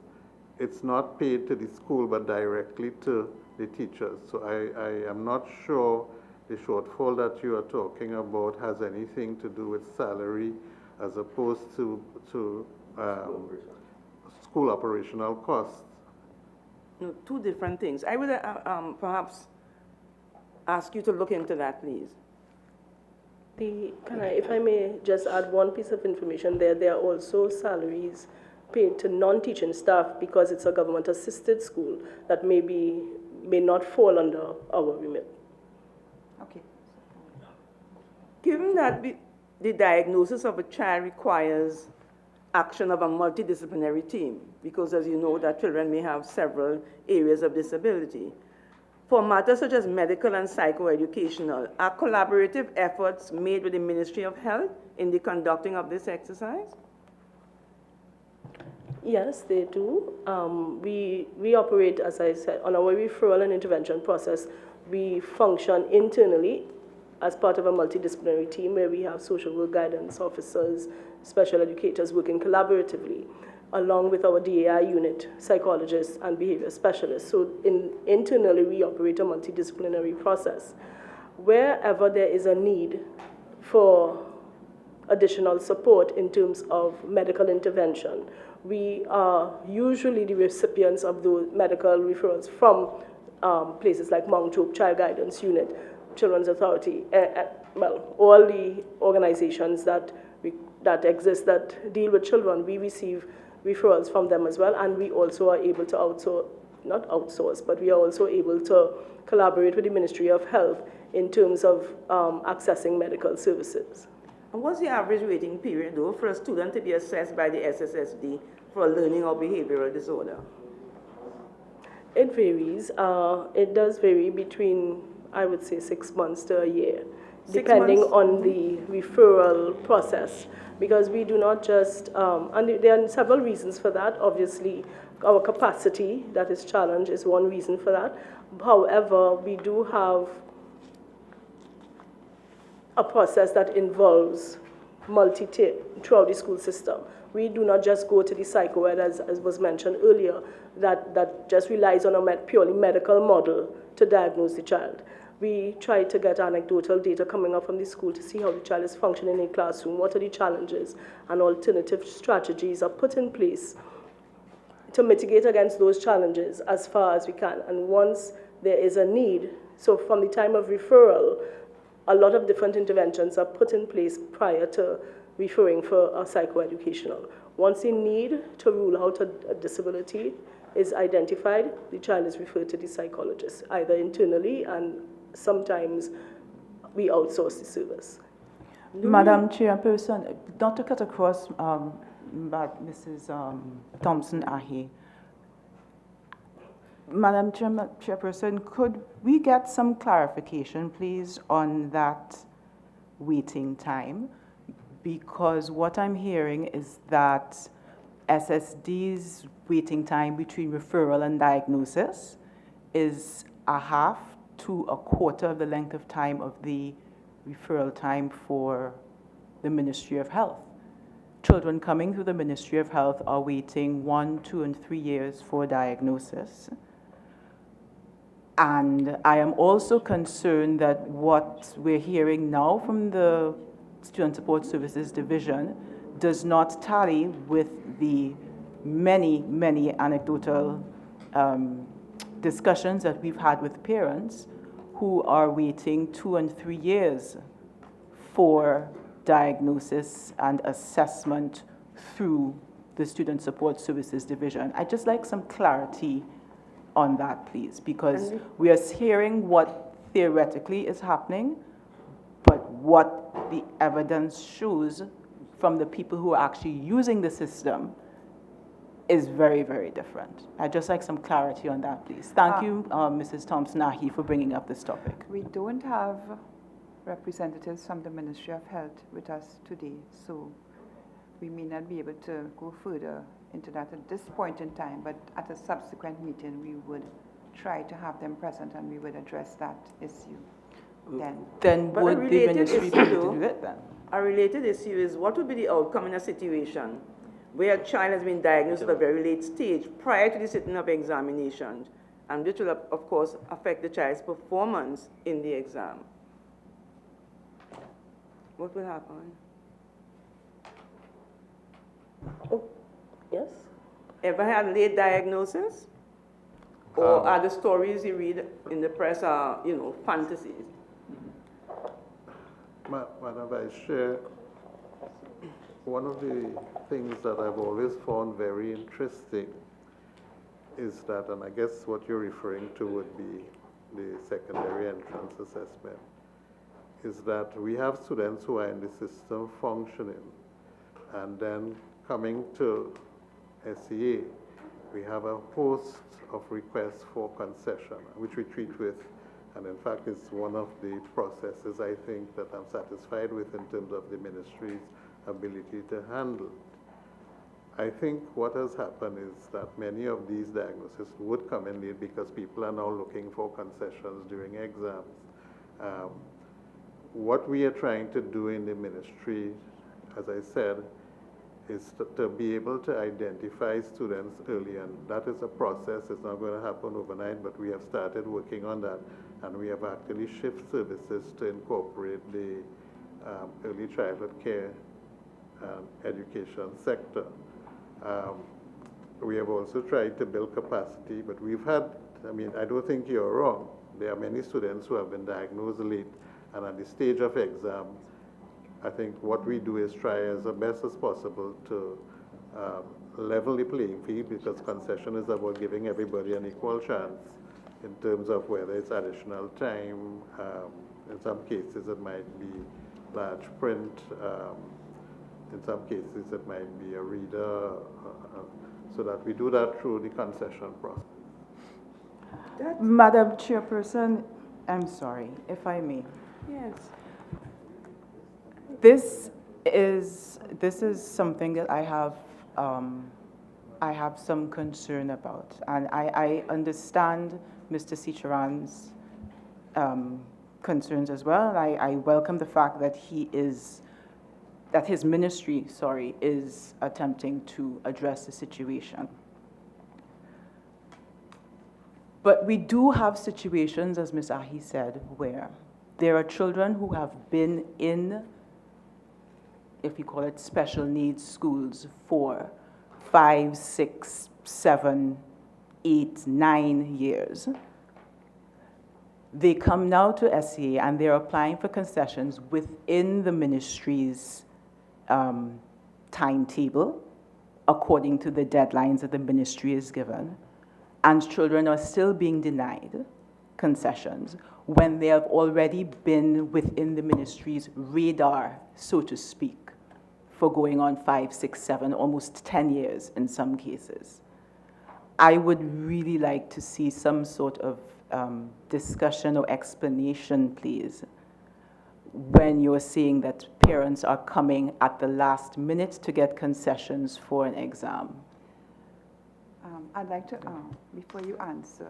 it's not paid to the school but directly to the teachers. So I am not sure the shortfall that you are talking about has anything to do with salary as opposed to school operational costs. No, two different things. I would perhaps ask you to look into that, please. If I may just add one piece of information there are also salaries paid to non-teaching staff because it's a government-assisted school that may not fall under our remit. Okay. Given that the diagnosis of a child requires action of a multidisciplinary team, because as you know that children may have several areas of disability, for matters such as medical and psychoeducational, are collaborative efforts made with the Ministry of Health in the conducting of this exercise? Yes, they do. We operate, as I said, on our referral and intervention process. We function internally as part of a multidisciplinary team where we have social work guidance officers, special educators working collaboratively, along with our DAI unit, psychologists and behavior specialists. So internally, we operate a multidisciplinary process. Wherever there is a need for additional support in terms of medical intervention, we are usually the recipients of those medical referrals from places like Mount Hope Child Guidance Unit, Children's Authority, well, all the organizations that exist that deal with children, we receive referrals from them as well, and we also are able to not outsource, but we are also able to collaborate with the Ministry of Health in terms of accessing medical services. And what's the average waiting period, though, for a student to be assessed by the SSSD for a learning or behavioral disorder? It varies. It does vary between, I would say, 6 months to a year, depending on the referral process. Because we do not just, and there are several reasons for that. Obviously, our capacity that is challenged is one reason for that. However, we do have a process that involves multi-tier throughout the school system. We do not just go to the psycho ed, as was mentioned earlier, that just relies on a purely medical model to diagnose the child. We try to get anecdotal data coming up from the school to see how the child is functioning in the classroom, what are the challenges, and alternative strategies are put in place to mitigate against those challenges as far as we can. And once there is a need, so from the time of referral, a lot of different interventions are put in place prior to referring for a psychoeducational. Once the need to rule out a disability is identified, the child is referred to the psychologist, either internally, and sometimes we outsource the service. Madam Chairperson, not to cut across Mrs. Thompson-Ahi. Madam Chairperson, could we get some clarification, please, on that waiting time? Because what I'm hearing is that SSD's waiting time between referral and diagnosis is a half to a quarter of the length of time of the referral time for the Ministry of Health. Children coming through the Ministry of Health are waiting 1, 2, and 3 years for diagnosis. And I am also concerned that what we're hearing now from the Student Support Services Division does not tally with the many, many anecdotal discussions that we've had with parents who are waiting 2 and 3 years for diagnosis and assessment through the Student Support Services Division. I'd just like some clarity on that, please, because we are hearing what theoretically is happening, but what the evidence shows from the people who are actually using the system is very, very different. I'd just like some clarity on that, please. Thank you, Mrs. Thompson-Ahi, for bringing up this topic. We don't have representatives from the Ministry of Health with us today, so we may not be able to go further into that at this point in time, but at a subsequent meeting, we would try to have them present and we would address that issue then. Then would the ministry be able to do it then? A related issue is what would be the outcome in a situation where a child has been diagnosed at a very late stage prior to the sitting of examinations, and which will, of course, affect the child's performance in the exam. What will happen? Oh, yes? Ever had late diagnosis? Or are the stories you read in the press are, fantasies? Madam Vice Chair, one of the things that I've always found very interesting is that, and I guess what you're referring to would be the secondary entrance assessment, is that we have students who are in the system functioning, and then coming to SEA, we have a host of requests for concession, which we treat with, and in fact it's one of the processes I think that I'm satisfied with in terms of the ministry's ability to handle. I think what has happened is that many of these diagnoses would come in late because people are now looking for concessions during exams. What we are trying to do in the ministry, as I said, is to be able to identify students early, and that is a process. It's not going to happen overnight, but we have started working on that, and we have actually shifted services to incorporate the early childhood care education sector. We have also tried to build capacity, but we've had I mean, I don't think you're wrong. There are many students who have been diagnosed late, and at the stage of exam, I think what we do is try as best as possible to level the playing field, because concession is about giving everybody an equal chance in terms of whether it's additional time. In some cases, it might be large print. In some cases, it might be a reader, so that we do that through the concession process. Madam Chairperson, I'm sorry, if I may. Yes. This is something that I have some concern about, and I understand Mr. Sicharan's concerns as well. I welcome the fact that his ministry, is attempting to address the situation. But we do have situations, as Ms. Ahi said, where there are children who have been in, if you call it special needs schools, for 5, 6, 7, 8, 9 years. They come now to SCA and they're applying for concessions within the ministry's timetable, according to the deadlines that the ministry is given. And children are still being denied concessions when they have already been within the ministry's radar, so to speak, for going on 5, 6, 7, almost 10 years in some cases. I would really like to see some sort of discussion or explanation, please, when you're saying that parents are coming at the last minute to get concessions for an exam. I'd like to, before you answer,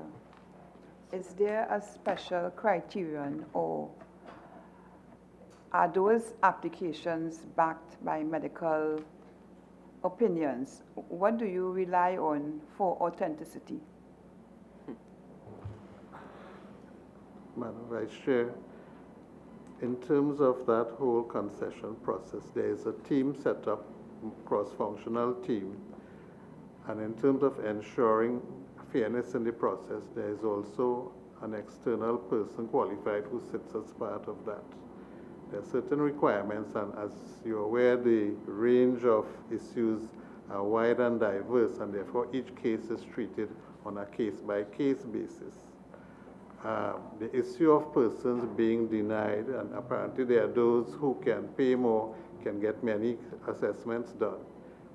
is there a special criterion, or are those applications backed by medical opinions? What do you rely on for authenticity? Madam Vice Chair, in terms of that whole concession process, there is a team set up, cross-functional team. And in terms of ensuring fairness in the process, there is also an external person qualified who sits as part of that. There are certain requirements, and as you're aware, the range of issues are wide and diverse, and therefore each case is treated on a case-by-case basis. The issue of persons being denied, and apparently there are those who can pay more, can get many assessments done.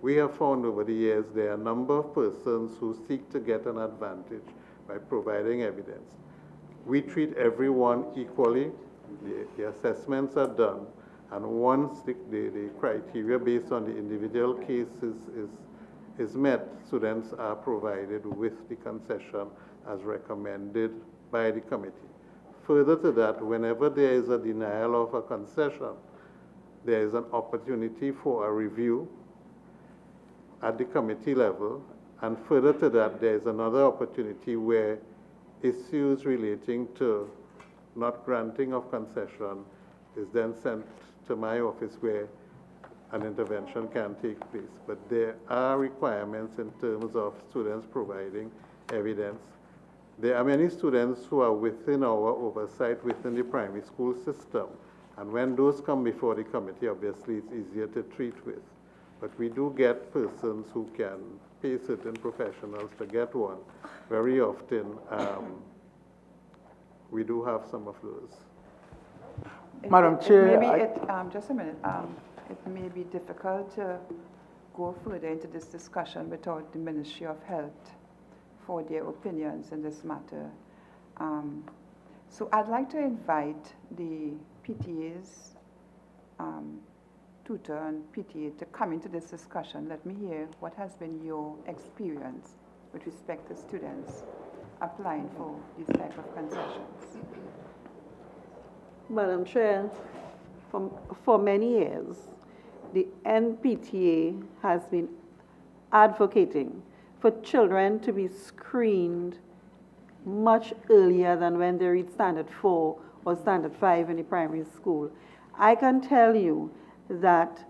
We have found over the years there are a number of persons who seek to get an advantage by providing evidence. We treat everyone equally. The assessments are done, and once the criteria based on the individual case is met, students are provided with the concession as recommended by the committee. Further to that, whenever there is a denial of a concession, there is an opportunity for a review at the committee level, and further to that, there is another opportunity where issues relating to not granting of concession is then sent to my office where an intervention can take place. But there are requirements in terms of students providing evidence. There are many students who are within our oversight within the primary school system, and when those come before the committee, obviously it's easier to treat with. But we do get persons who can pay certain professionals to get one. Very often, we do have some of those. Madam Chair, just a minute. It may be difficult to go further into this discussion without the Ministry of Health for their opinions in this matter. So I'd like to invite the PTA's tutor and PTA to come into this discussion. Let me hear what has been your experience with respect to students applying for these type of concessions. Madam Chair, for many years, the NPTA has been advocating for children to be screened much earlier than when they reach Standard 4 or Standard 5 in the primary school. I can tell you that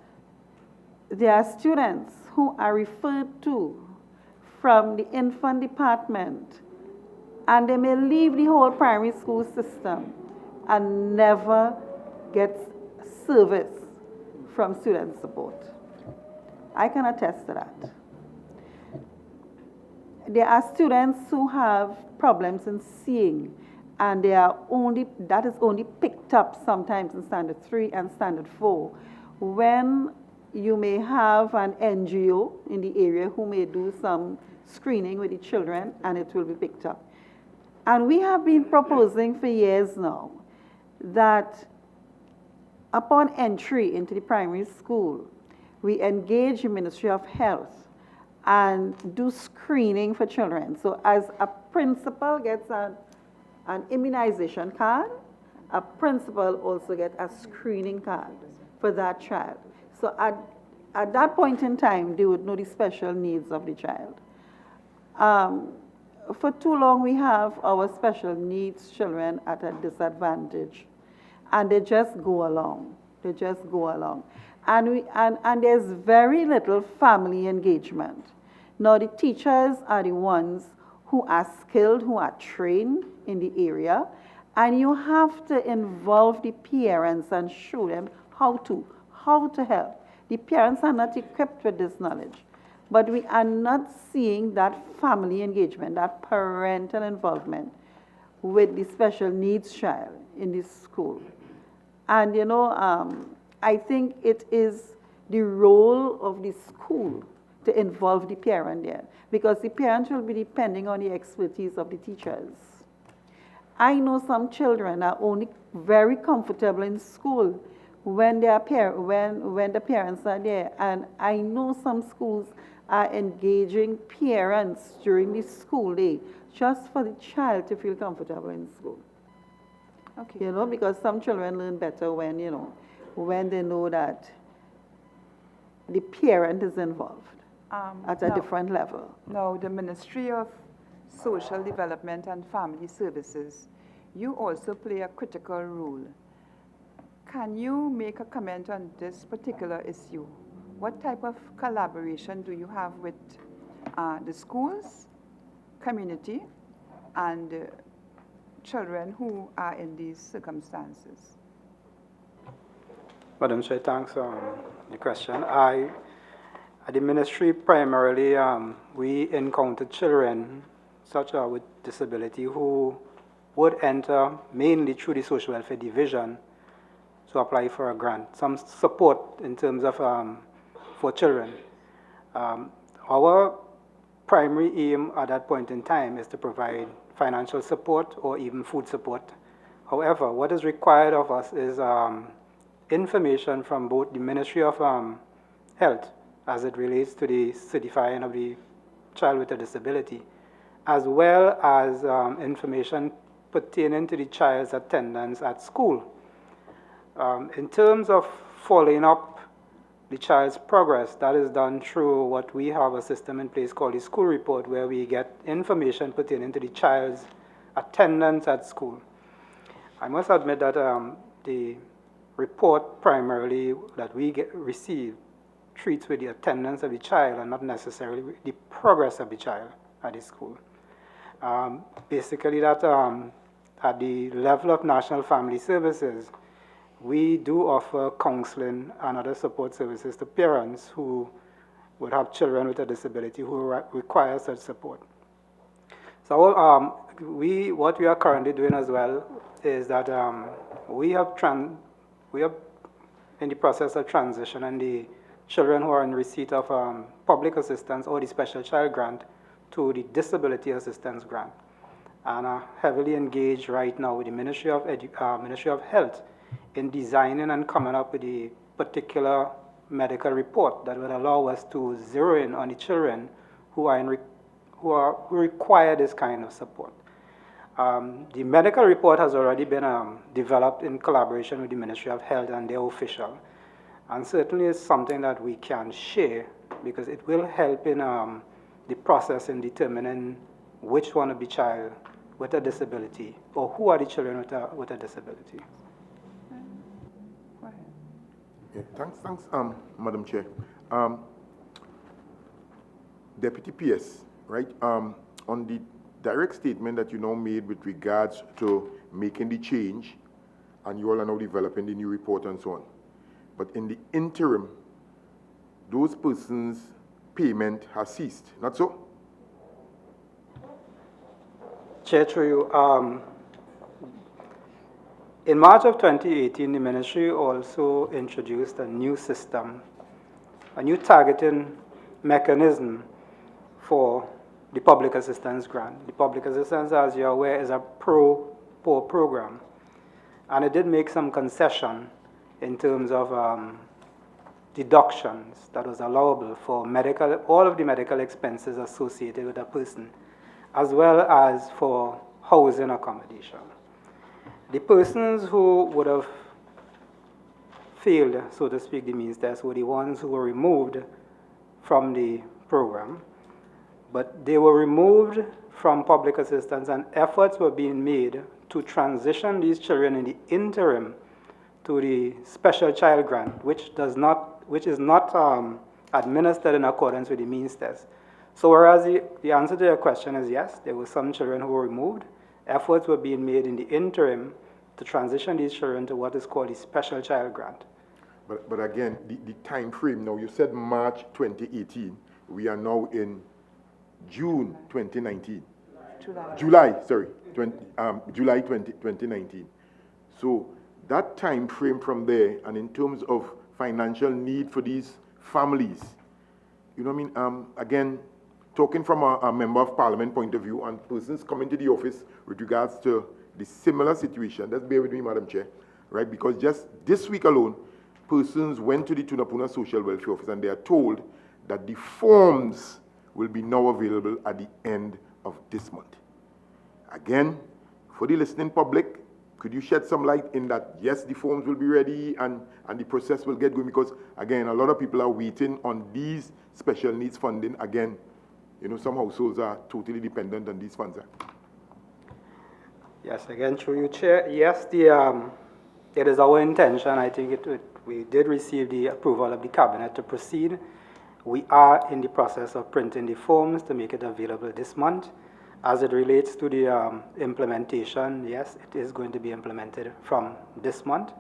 there are students who are referred to from the infant department And they may leave the whole primary school system and never get service from student support. I can attest to that. There are students who have problems in seeing, and that is only picked up sometimes in Standard 3 and Standard 4, when you may have an NGO in the area who may do some screening with the children, and it will be picked up. And we have been proposing for years now that upon entry into the primary school, we engage the Ministry of Health and do screening for children. So as a principal gets an immunization card, a principal also gets a screening card for that child. So at that point in time, they would know the special needs of the child. For too long, we have our special needs children at a disadvantage, and they just go along. They just go along. And there's very little family engagement. Now, the teachers are the ones who are skilled, who are trained in the area, and you have to involve the parents and show them how to help. The parents are not equipped with this knowledge, but we are not seeing that family engagement, that parental involvement with the special needs child in this school. And you know, I think it is the role of the school to involve the parent there, because the parent will be depending on the expertise of the teachers. I know some children are only very comfortable in school when the parents are there, and I know some schools are engaging parents during the school day just for the child to feel comfortable in school. Okay. You know, because some children learn better when, you know, when they know that the parent is involved at a different level. Now, the Ministry of Social Development and Family Services, you also play a critical role. Can you make a comment on this particular issue? What type of collaboration do you have with the schools, community, and children who are in these circumstances? Madam Chair, thanks for the question. At the ministry, primarily, we encounter children such as with disability who would enter mainly through the social welfare division to apply for a grant, some support in terms of for children. Our primary aim at that point in time is to provide financial support or even food support. However, what is required of us is information from both the Ministry of Health as it relates to the certifying of the child with a disability, as well as information pertaining to the child's attendance at school. In terms of following up the child's progress, that is done through what we have a system in place called the school report, where we get information pertaining to the child's attendance at school. I must admit that the report primarily that we receive treats with the attendance of the child and not necessarily the progress of the child at the school. Basically, that at the level of National Family Services, we do offer counseling and other support services to parents who would have children with a disability who require such support. So what we are currently doing as well is that we are in the process of transitioning the children who are in receipt of public assistance or the special child grant to the disability assistance grant, and are heavily engaged right now with the Ministry of Health in designing and coming up with a particular medical report that would allow us to zero in on the children who require this kind of support. The medical report has already been developed in collaboration with the Ministry of Health and their official, and certainly it's something that we can share because it will help in the process in determining which one of the child with a disability or who are the children with a disability. Yeah, thanks, Madam Chair. Deputy PS, right? On the direct statement that you now made with regards to making the change, and you all are now developing the new report and so on. But in the interim, those persons' payment has ceased, not so? Chair, through you, in March of 2018, the ministry also introduced a new system, a new targeting mechanism for the public assistance grant. The public assistance, as you're aware, is a pro-poor program, and it did make some concession in terms of deductions that was allowable for all of the medical expenses associated with a person, as well as for housing accommodation. The persons who would have failed, so to speak, the means test were the ones who were removed from the program, but they were removed from public assistance, and efforts were being made to transition these children in the interim to the special child grant, which is not administered in accordance with the means test. So whereas the answer to your question is yes, there were some children who were removed, efforts were being made in the interim to transition these children to what is called the special child grant. But again, the time frame now, you said March 2018. We are now in June 2019. July 2019. So that time frame from there, and in terms of financial need for these families, you know what I mean? Again, talking from a member of parliament point of view, and persons coming to the office with regards to the similar situation, let's bear with me, Madam Chair, right? Because just this week alone, persons went to the Tunapuna Social Welfare Office and they are told that the forms will be now available at the end of this month. Again, for the listening public, could you shed some light in that, yes, the forms will be ready and the process will get going? Because, again, a lot of people are waiting on these special needs funding. Again, you know, some households are totally dependent on these funds. Yes, again, through you, Chair. Yes, it is our intention. I think we did receive the approval of the Cabinet to proceed. We are in the process of printing the forms to make it available this month. As it relates to the implementation, yes, it is going to be implemented from this month,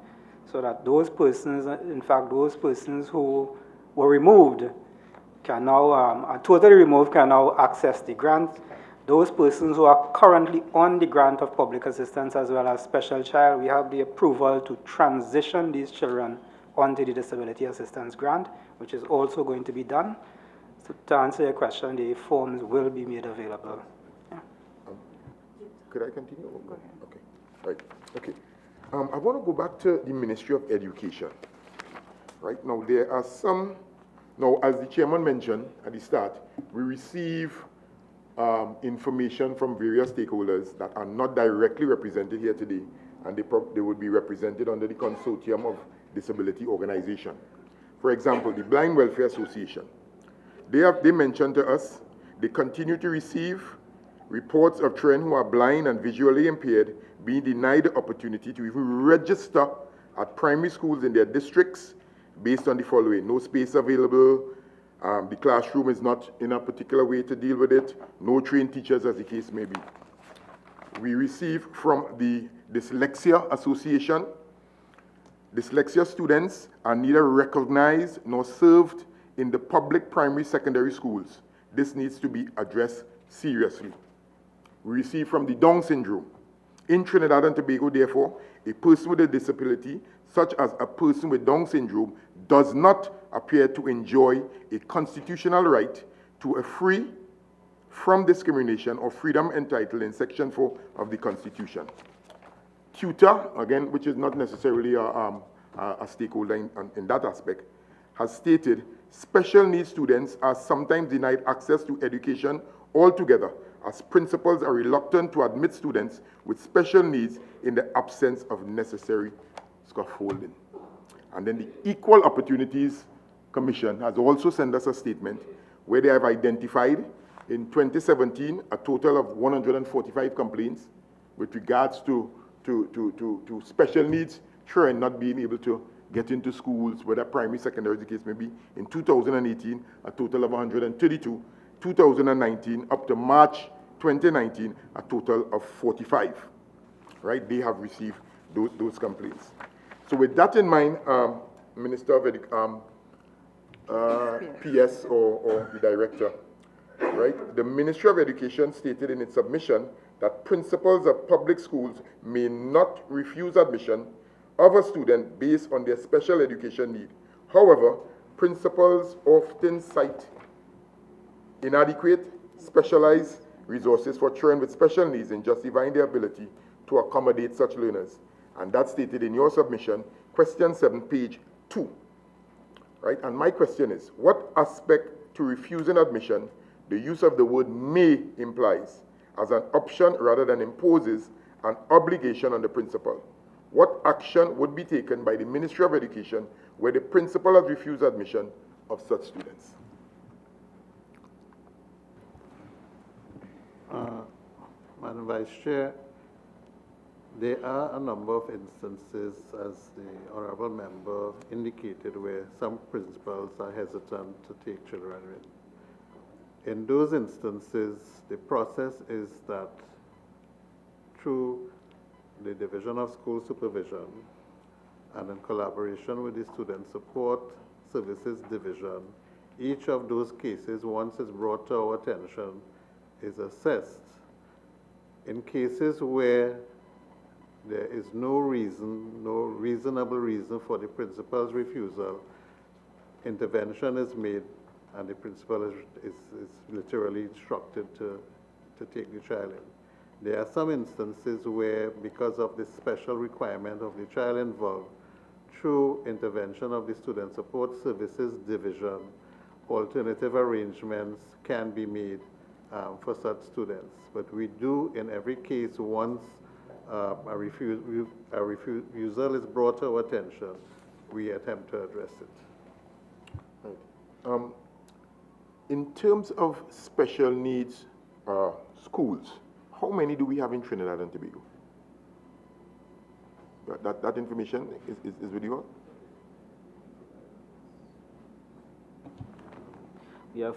so that those persons, in fact, those persons who were removed can now, totally removed, can now access the grant. Those persons who are currently on the grant of public assistance as well as special child, we have the approval to transition these children onto the disability assistance grant, which is also going to be done. So to answer your question, the forms will be made available. Yeah. Could I continue? Go ahead. Okay. Right. Okay. I want to go back to the Ministry of Education. Right now, there are some. Now, as the chairman mentioned at the start, we receive information from various stakeholders that are not directly represented here today, and they would be represented under the consortium of disability organization. For example, the Blind Welfare Association. They mentioned to us they continue to receive reports of children who are blind and visually impaired being denied the opportunity to even register at primary schools in their districts based on the following: no space available, the classroom is not in a particular way to deal with it, no trained teachers, as the case may be. We receive from the Dyslexia Association, dyslexia students are neither recognized nor served in the public primary secondary schools. This needs to be addressed seriously. We receive from the Down syndrome. In Trinidad and Tobago, therefore, a person with a disability, such as a person with Down syndrome, does not appear to enjoy a constitutional right to a free from discrimination or freedom entitled in Section 4 of the Constitution. Tutor, again, which is not necessarily a stakeholder in that aspect, has stated special needs students are sometimes denied access to education altogether, as principals are reluctant to admit students with special needs in the absence of necessary scaffolding. And then the Equal Opportunities Commission has also sent us a statement where they have identified in 2017 a total of 145 complaints with regards to special needs children not being able to get into schools, whether primary, secondary, the case may be. In 2018, a total of 132. 2019, up to March 2019, a total of 45, right? They have received those complaints. So with that in mind, Minister of PS or the Director, right? The Ministry of Education stated in its submission that principals of public schools may not refuse admission of a student based on their special education need. However, principals often cite inadequate specialized resources for children with special needs in justifying their ability to accommodate such learners. And that's stated in your submission, question 7, page 2. Right? And my question is, what aspect to refusing admission the use of the word may implies as an option rather than imposes an obligation on the principal? What action would be taken by the Ministry of Education where the principal has refused admission of such students? Madam Vice Chair, there are a number of instances, as the Honourable Member indicated, where some principals are hesitant to take children in. In those instances, the process is that through the Division of School Supervision and in collaboration with the Student Support Services Division, each of those cases, once it's brought to our attention, is assessed. In cases where there is no reasonable reason for the principal's refusal, intervention is made and the principal is literally instructed to take the child in. There are some instances where, because of the special requirement of the child involved, through intervention of the Student Support Services Division, alternative arrangements can be made for such students. But we do, in every case, once a refusal is brought to our attention, we attempt to address it. Right. In terms of special needs schools, how many do we have in Trinidad and Tobago? That information is with you all? We have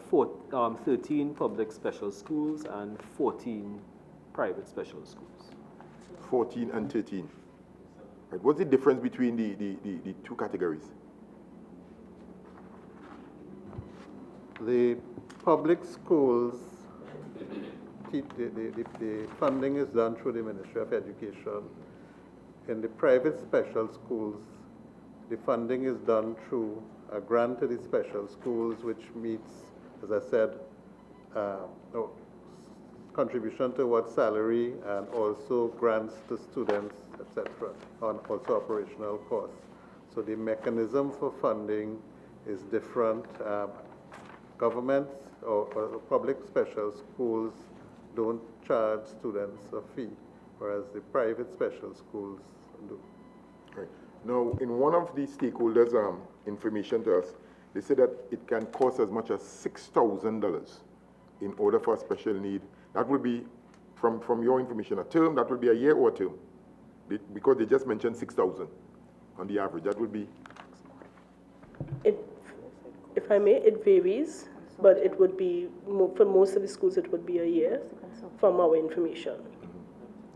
13 public special schools and 14 private special schools. 14 and 13. Right. What's the difference between the two categories? The public schools, the funding is done through the Ministry of Education. In the private special schools, the funding is done through a grant to the special schools, which meets, as I said, contribution towards salary and also grants to students, etc., and also operational costs. So the mechanism for funding is different. Governments or public special schools don't charge students a fee, whereas the private special schools do. Right. Now, in one of the stakeholders' information to us, they said that it can cost as much as $6,000 in order for a special need. That will be, from your information, a term, that will be a year or a term, because they just mentioned 6,000 on the average. That would be? If I may, it varies, but it would be, for most of the schools, it would be a year from our information.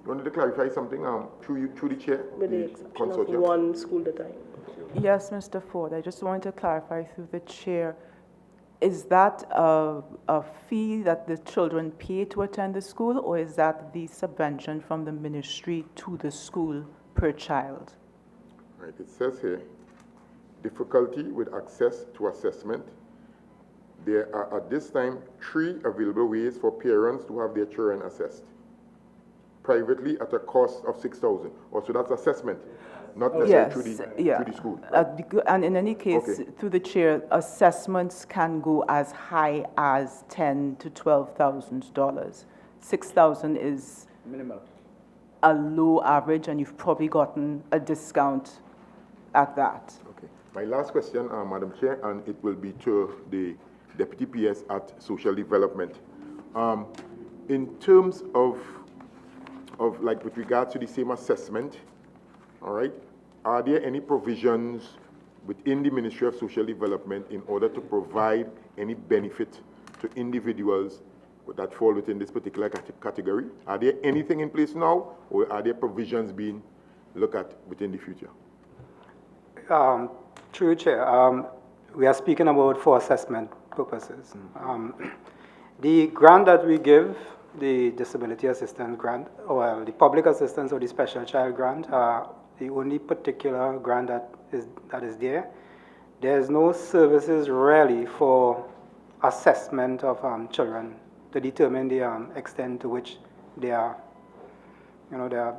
You wanted to clarify something through the chair? With the exception of one school at a time. Yes, Mr. Ford, I just wanted to clarify through the chair. Is that a fee that the children pay to attend the school, or is that the subvention from the ministry to the school per child? Right, it says here, difficulty with access to assessment. There are at this time 3 available ways for parents to have their children assessed. Privately at a cost of $6,000. Also, that's assessment, not necessarily through the school. Right? And in any case, through the chair, assessments can go as high as $10,000 to $12,000. $6,000 is minimal, a low average, and you've probably gotten a discount at that. Okay. My last question, Madam Chair, and it will be to the Deputy PS at Social Development. In terms of like with regards to the same assessment, all right, are there any provisions within the Ministry of Social Development in order to provide any benefit to individuals would that fall within this particular category? Are there anything in place now, or are there provisions being looked at within the future? Through Chair, we are speaking about for assessment purposes. The grant that we give, the disability assistance grant, or the public assistance or the special child grant, the only particular grant that is there. There's no services really for assessment of children to determine the extent to which they are, they are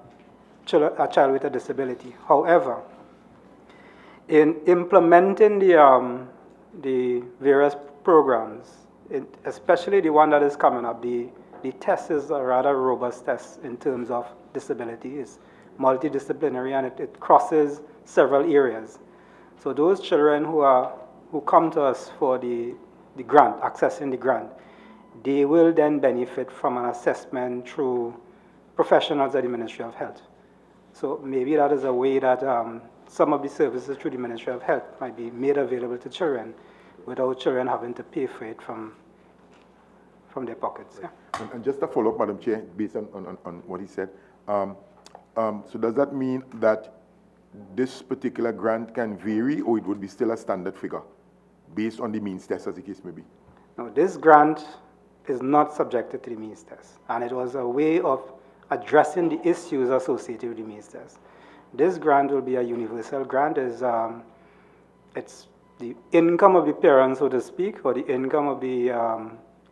a child with a disability. However, in implementing the various programs, especially the one that is coming up, the test is a rather robust test in terms of disability. It's multidisciplinary and it crosses several areas. So those children who come to us for the grant, accessing the grant, they will then benefit from an assessment through professionals at the Ministry of Health. So maybe that is a way that some of the services through the Ministry of Health might be made available to children without children having to pay for it from their pockets. Yeah. And just a follow-up, Madam Chair, based on what he said. So does that mean that this particular grant can vary, or it would be still a standard figure based on the means test, as the case may be? No, this grant is not subjected to the means test, and it was a way of addressing the issues associated with the means test. This grant will be a universal grant. It's the income of the parent, so to speak, or the income of the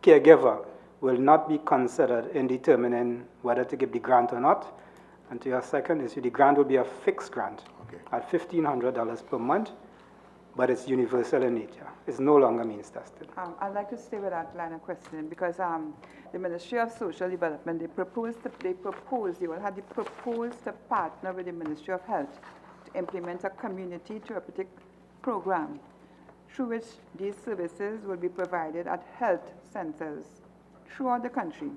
caregiver will not be considered in determining whether to give the grant or not. And to your second issue, the grant will be a fixed grant at $1,500 per month, but it's universal in nature. It's no longer means tested. I'd like to stay with that line of questioning because the Ministry of Social Development, they will have proposed to partner with the Ministry of Health to implement a community therapeutic program through which these services will be provided at health centers throughout the country.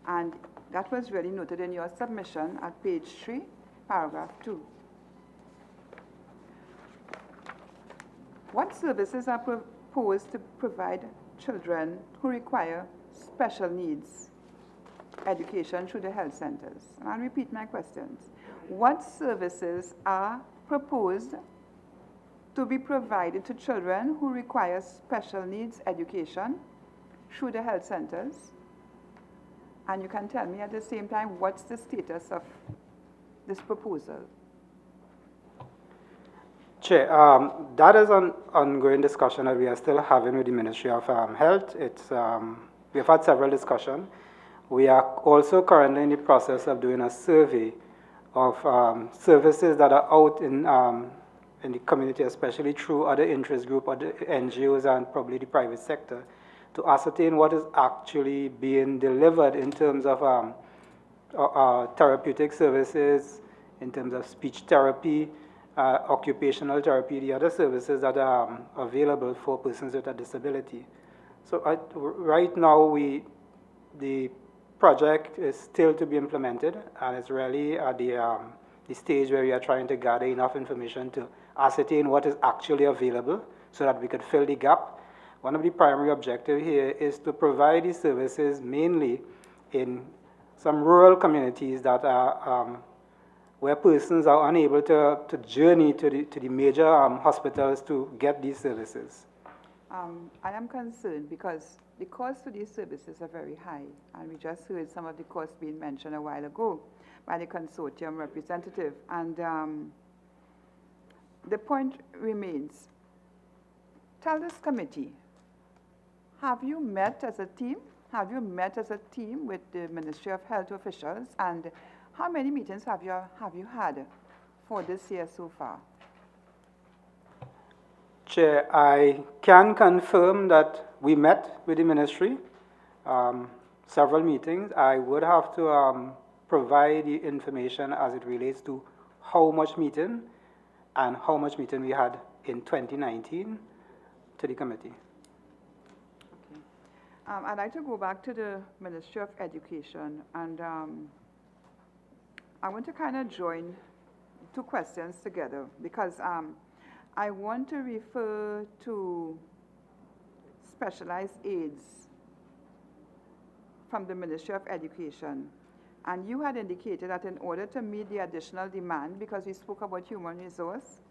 And that was really noted in your submission at page 3, paragraph 2. What services are proposed to provide children who require special needs education through the health centers? And I'll repeat my questions. What services are proposed to be provided to children who require special needs education through the health centers? And you can tell me at the same time what's the status of this proposal? Chair, that is an ongoing discussion that we are still having with the Ministry of Health. We've had several discussions. We are also currently in the process of doing a survey of services that are out in the community, especially through other interest groups, other NGOs, and probably the private sector, to ascertain what is actually being delivered in terms of therapeutic services, in terms of speech therapy, occupational therapy, the other services that are available for persons with a disability. So right now, the project is still to be implemented, and it's really at the stage where we are trying to gather enough information to ascertain what is actually available so that we could fill the gap. One of the primary objectives here is to provide these services mainly in some rural communities that are where persons are unable to journey to the major hospitals to get these services. I am concerned because the costs for these services are very high, and we just heard some of the costs being mentioned a while ago by the consortium representative. And the point remains, tell this committee, have you met as a team? Have you met as a team with the Ministry of Health officials? And how many meetings have you had for this year so far? Chair, I can confirm that we met with the ministry, several meetings. I would have to provide the information as it relates to how much meeting and how much meeting we had in 2019 to the committee. Okay. I'd like to go back to the Ministry of Education, and I want to kind of join two questions together because I want to refer to specialized aids from the Ministry of Education. And you had indicated that in order to meet the additional demand, because we spoke about human resource,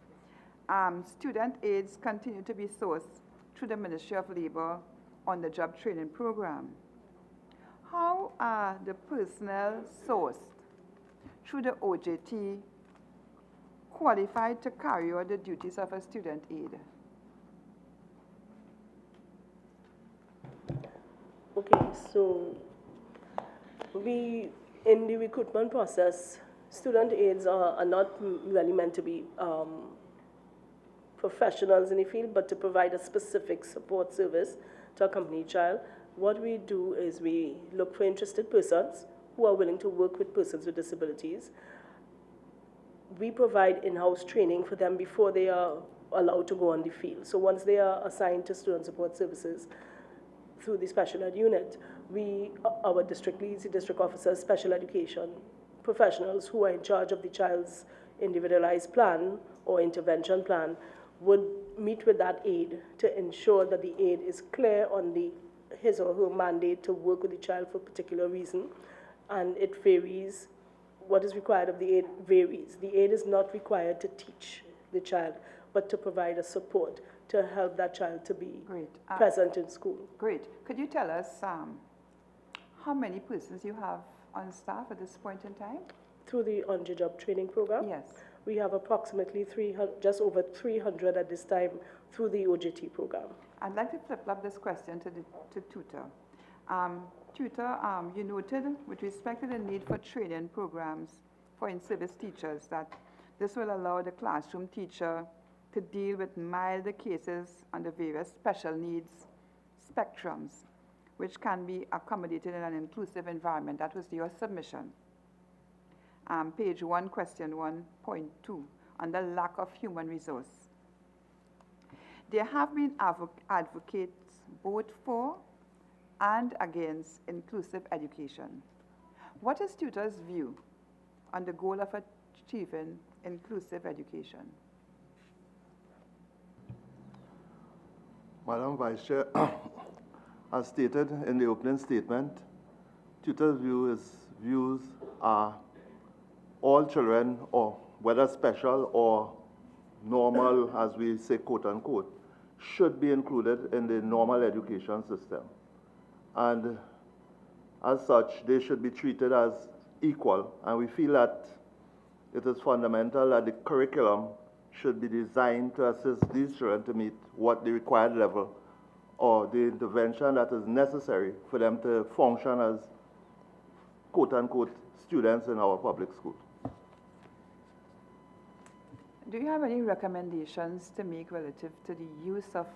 student aids continue to be sourced through the Ministry of Labor on the job training program. How are the personnel sourced through the OJT qualified to carry out the duties of a student aid? Okay, so in the recruitment process, student aids are not really meant to be professionals in the field, but to provide a specific support service to accompany a child. What we do is we look for interested persons who are willing to work with persons with disabilities. We provide in-house training for them before they are allowed to go on the field. So once they are assigned to student support services through the special ed unit, our district leads, the district officers, special education professionals who are in charge of the child's individualized plan or intervention plan would meet with that aide to ensure that the aide is clear on his or her mandate to work with the child for a particular reason. And it varies. What is required of the aide varies. The aide is not required to teach the child, but to provide a support to help that child to be present in school. Great. Could you tell us how many persons you have on staff at this point in time? Through the on-the-job training program? Yes. We have approximately just over 300 at this time through the OJT program. I'd like to flip up this question to tutor. Tutor, you noted with respect to the need for training programs for in-service teachers that this will allow the classroom teacher to deal with milder cases on the various special needs spectrums, which can be accommodated in an inclusive environment. That was your submission. Page 1, question 1.2, on the lack of human resource. There have been advocates both for and against inclusive education. What is tutor's view on the goal of achieving inclusive education? Madam Vice Chair, as stated in the opening statement, tutor's views are all children, or whether special or normal, as we say, quote unquote, should be included in the normal education system. And as such, they should be treated as equal. And we feel that it is fundamental that the curriculum should be designed to assist these children to meet what the required level or the intervention that is necessary for them to function as quote unquote students in our public school. Do you have any recommendations to make relative to the use of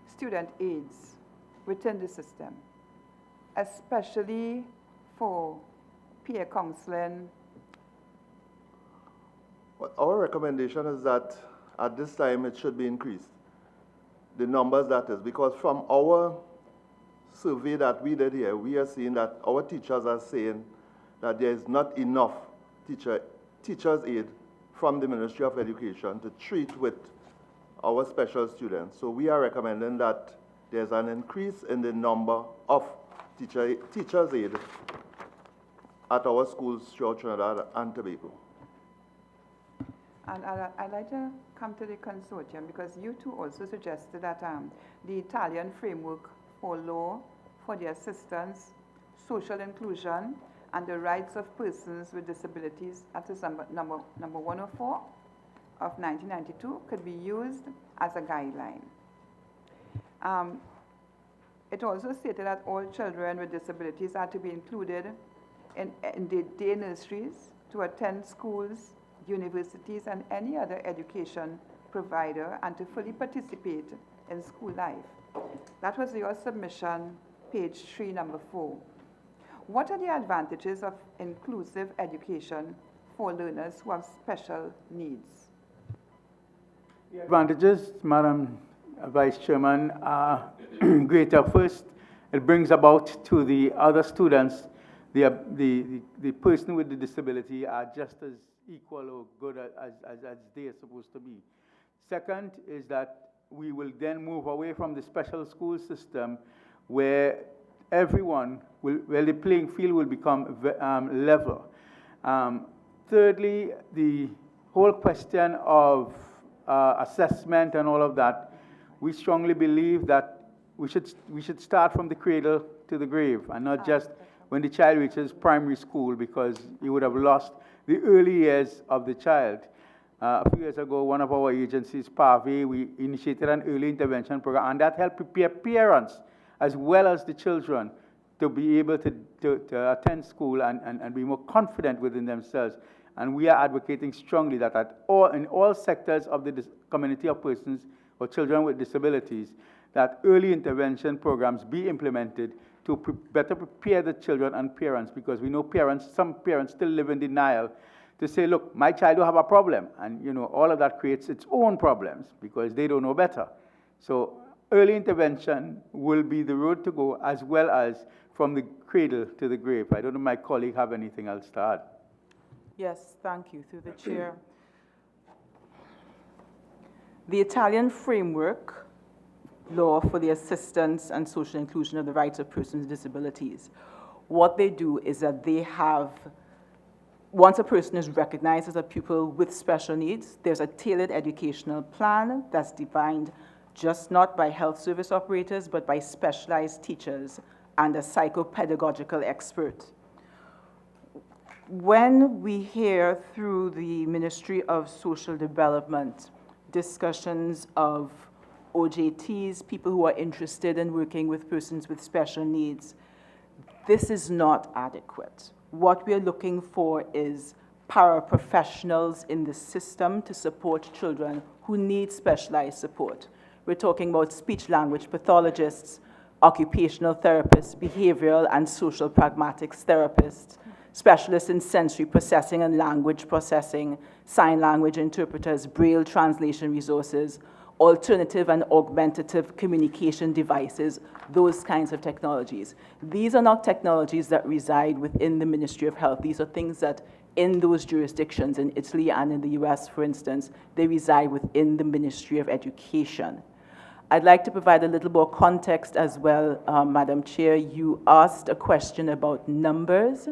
student aids within the system, especially for peer counseling? Well, our recommendation is that at this time it should be increased. The numbers, that is, because from our survey that we did here, we are seeing that our teachers are saying that there is not enough teachers' aid from the Ministry of Education to treat with our special students. So we are recommending that there's an increase in the number of teachers' aid at our schools throughout Trinidad and Tobago. And I'd like to come to the consortium, because you two also suggested that the Italian framework for law for the assistance, social inclusion, and the rights of persons with disabilities, that is number 104 of 1992, could be used as a guideline. It also stated that all children with disabilities are to be included in the day nurseries, to attend schools, universities, and any other education provider, and to fully participate in school life. That was your submission, page 3, number 4. What are the advantages of inclusive education for learners who have special needs? The advantages, Madam Vice Chairman, are greater. First, it brings about to the other students, the person with the disability are just as equal or good as they are supposed to be. Second is that we will then move away from the special school system where everyone the playing field will become level. Thirdly, the whole question of assessment and all of that, we strongly believe that we should start from the cradle to the grave and not just when the child reaches primary school, because you would have lost the early years of the child. A few years ago, one of our agencies, ParlView, we initiated an early intervention program, and that helped prepare parents as well as the children to be able to attend school and be more confident within themselves. And we are advocating strongly that in all sectors of the community of persons or children with disabilities, that early intervention programs be implemented to better prepare the children and parents, because we know some parents still live in denial to say, look, my child will have a problem. And all of that creates its own problems because they don't know better. So early intervention will be the road to go, as well as from the cradle to the grave. I don't know if my colleague have anything else to add. Yes, thank you, through the chair. The Italian framework law for the assistance and social inclusion of the rights of persons with disabilities, what they do is that they have, once a person is recognized as a pupil with special needs, there's a tailored educational plan that's defined just not by health service operators, but by specialized teachers and a psychopedagogical expert. When we hear through the Ministry of Social Development discussions of OJTs, people who are interested in working with persons with special needs, this is not adequate. What we are looking for is paraprofessionals in the system to support children who need specialized support. We're talking about speech-language pathologists, occupational therapists, behavioral and social pragmatics therapists, specialists in sensory processing and language processing, sign language interpreters, Braille translation resources, alternative and augmentative communication devices, those kinds of technologies. These are not technologies that reside within the Ministry of Health. These are things that in those jurisdictions, in Italy and in the US, for instance, they reside within the Ministry of Education. I'd like to provide a little more context as well, Madam Chair. You asked a question about numbers.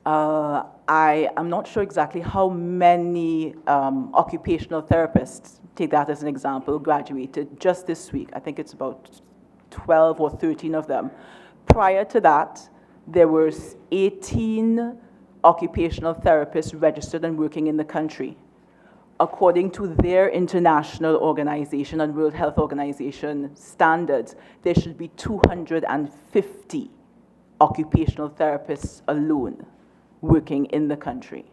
I am not sure exactly how many occupational therapists, take that as an example, graduated just this week. I think it's about 12 or 13 of them. Prior to that, there were 18 occupational therapists registered and working in the country. According to their international organization and World Health Organization standards, there should be 250 occupational therapists alone working in the country.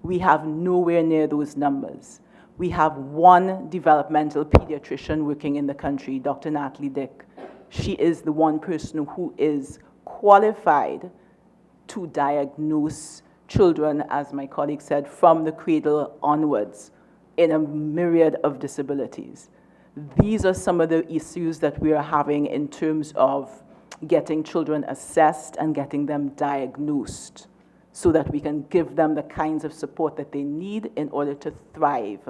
We have nowhere near those numbers. We have one developmental pediatrician working in the country, Dr. Natalie Dick. She is the one person who is qualified to diagnose children, as my colleague said, from the cradle onwards in a myriad of disabilities. These are some of the issues that we are having in terms of getting children assessed and getting them diagnosed, so that we can give them the kinds of support that they need in order to thrive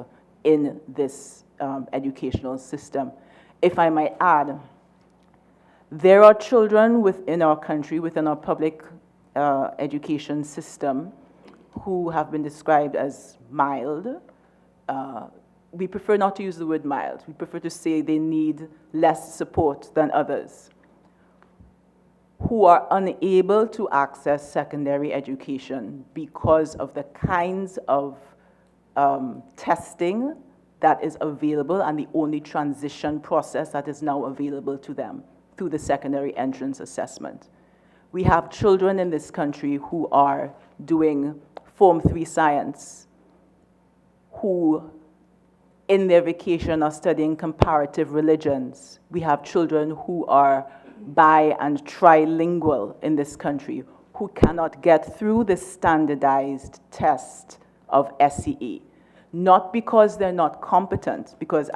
in this educational system. If I might add, there are children within our country, within our public education system, who have been described as mild. We prefer not to use the word mild. We prefer to say they need less support than others, who are unable to access secondary education because of the kinds of testing that is available and the only transition process that is now available to them through the secondary entrance assessment. We have children in this country who are doing Form 3 science, who in their vacation are studying comparative religions. We have children who are bi and trilingual in this country who cannot get through the standardized test of SEE. Not because they're not competent, because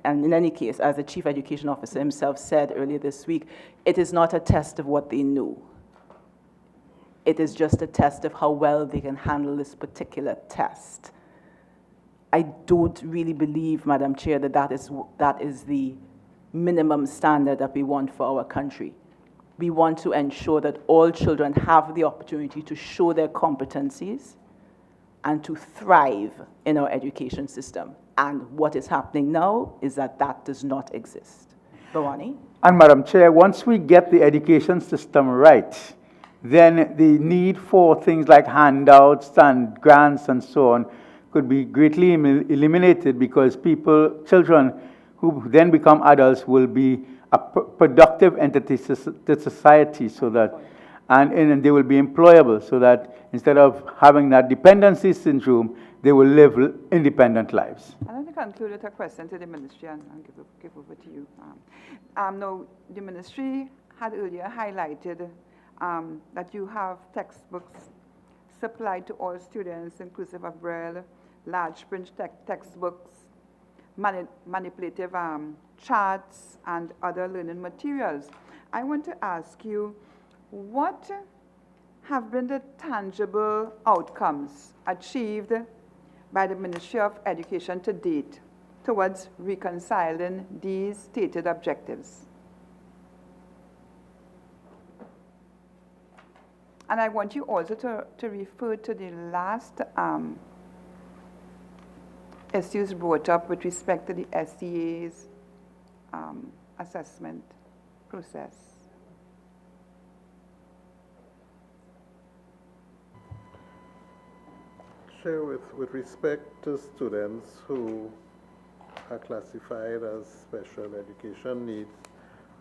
and in any case, as the Chief Education Officer himself said earlier this week, it is not a test of what they know. It is just a test of how well they can handle this particular test. I don't really believe, Madam Chair, that is the minimum standard that we want for our country. We want to ensure that all children have the opportunity to show their competencies and to thrive in our education system. And what is happening now is that that does not exist. Bawani? And Madam Chair, once we get the education system right, then the need for things like handouts and grants and so on could be greatly eliminated, because children who then become adults will be a productive entity to society, so that, and they will be employable, so that instead of having that dependency syndrome, they will live independent lives. I want to conclude with a question to the ministry and give over to you. Now, the ministry had earlier highlighted that you have textbooks supplied to all students, inclusive of Braille, large print textbooks, manipulative charts, and other learning materials. I want to ask you, what have been the tangible outcomes achieved by the Ministry of Education to date towards reconciling these stated objectives? And I want you also to refer to the last issues brought up with respect to the SCA's assessment process. Chair, with respect to students who are classified as special education needs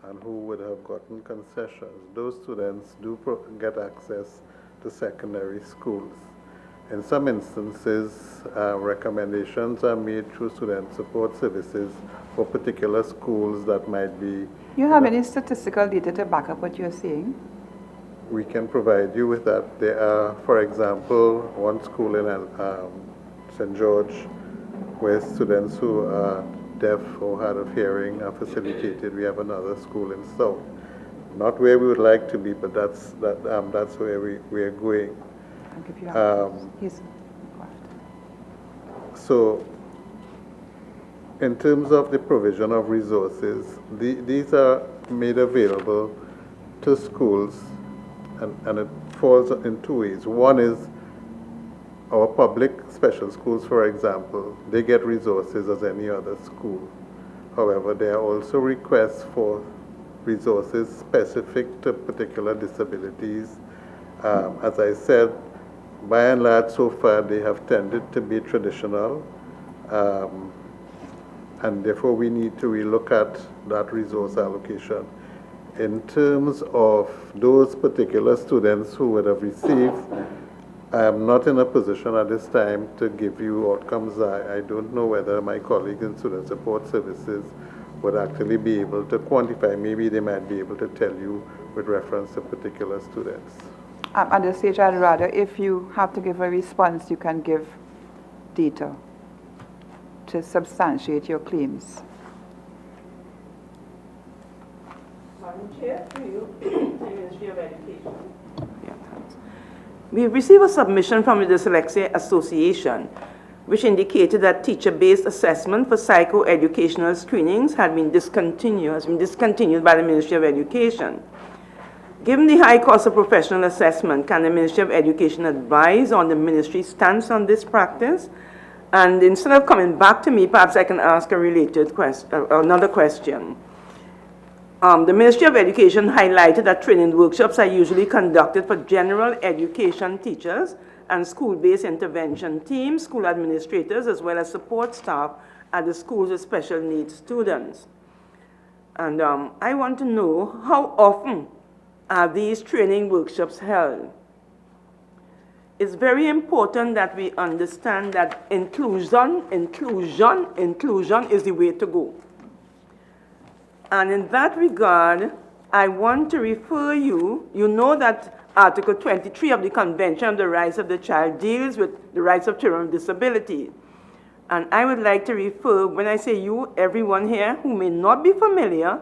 and who would have gotten concessions, those students do get access to secondary schools. In some instances, recommendations are made through student support services for particular schools that might be... You have any statistical data to back up what you're saying? We can provide you with that. There are, for example, one school in St. George where students who are deaf or hard of hearing are facilitated. We have another school in South. Not where we would like to be, but that's where we are going. I'll give you So, in terms of the provision of resources, these are made available to schools, and it falls in two ways. One is our public special schools, for example, they get resources as any other school. However, there are also requests for resources specific to particular disabilities. As I said, by and large, so far, they have tended to be traditional, and therefore we need to relook at that resource allocation. In terms of those particular students who would have received, I am not in a position at this time to give you outcomes. I don't know whether my colleagues in student support services would actually be able to quantify. Maybe they might be able to tell you with reference to particular students. At this stage, I'd rather, if you have to give a response, you can give data to substantiate your claims. Madam Chair, to you, the Ministry of Education. We received a submission from the Dyslexia Association, which indicated that teacher-based assessment for psychoeducational screenings had been discontinued by the Ministry of Education. Given the high cost of professional assessment, can the Ministry of Education advise on the ministry's stance on this practice? And instead of coming back to me, perhaps I can ask a related question, another question. The Ministry of Education highlighted that training workshops are usually conducted for general education teachers and school-based intervention teams, school administrators, as well as support staff at the schools with special needs students. And I want to know, how often are these training workshops held? It's very important that we understand that inclusion is the way to go. And in that regard, I want to refer you, you know that Article 23 of the Convention on the Rights of the Child deals with the rights of children with disabilities. And I would like to refer, when I say you, everyone here who may not be familiar,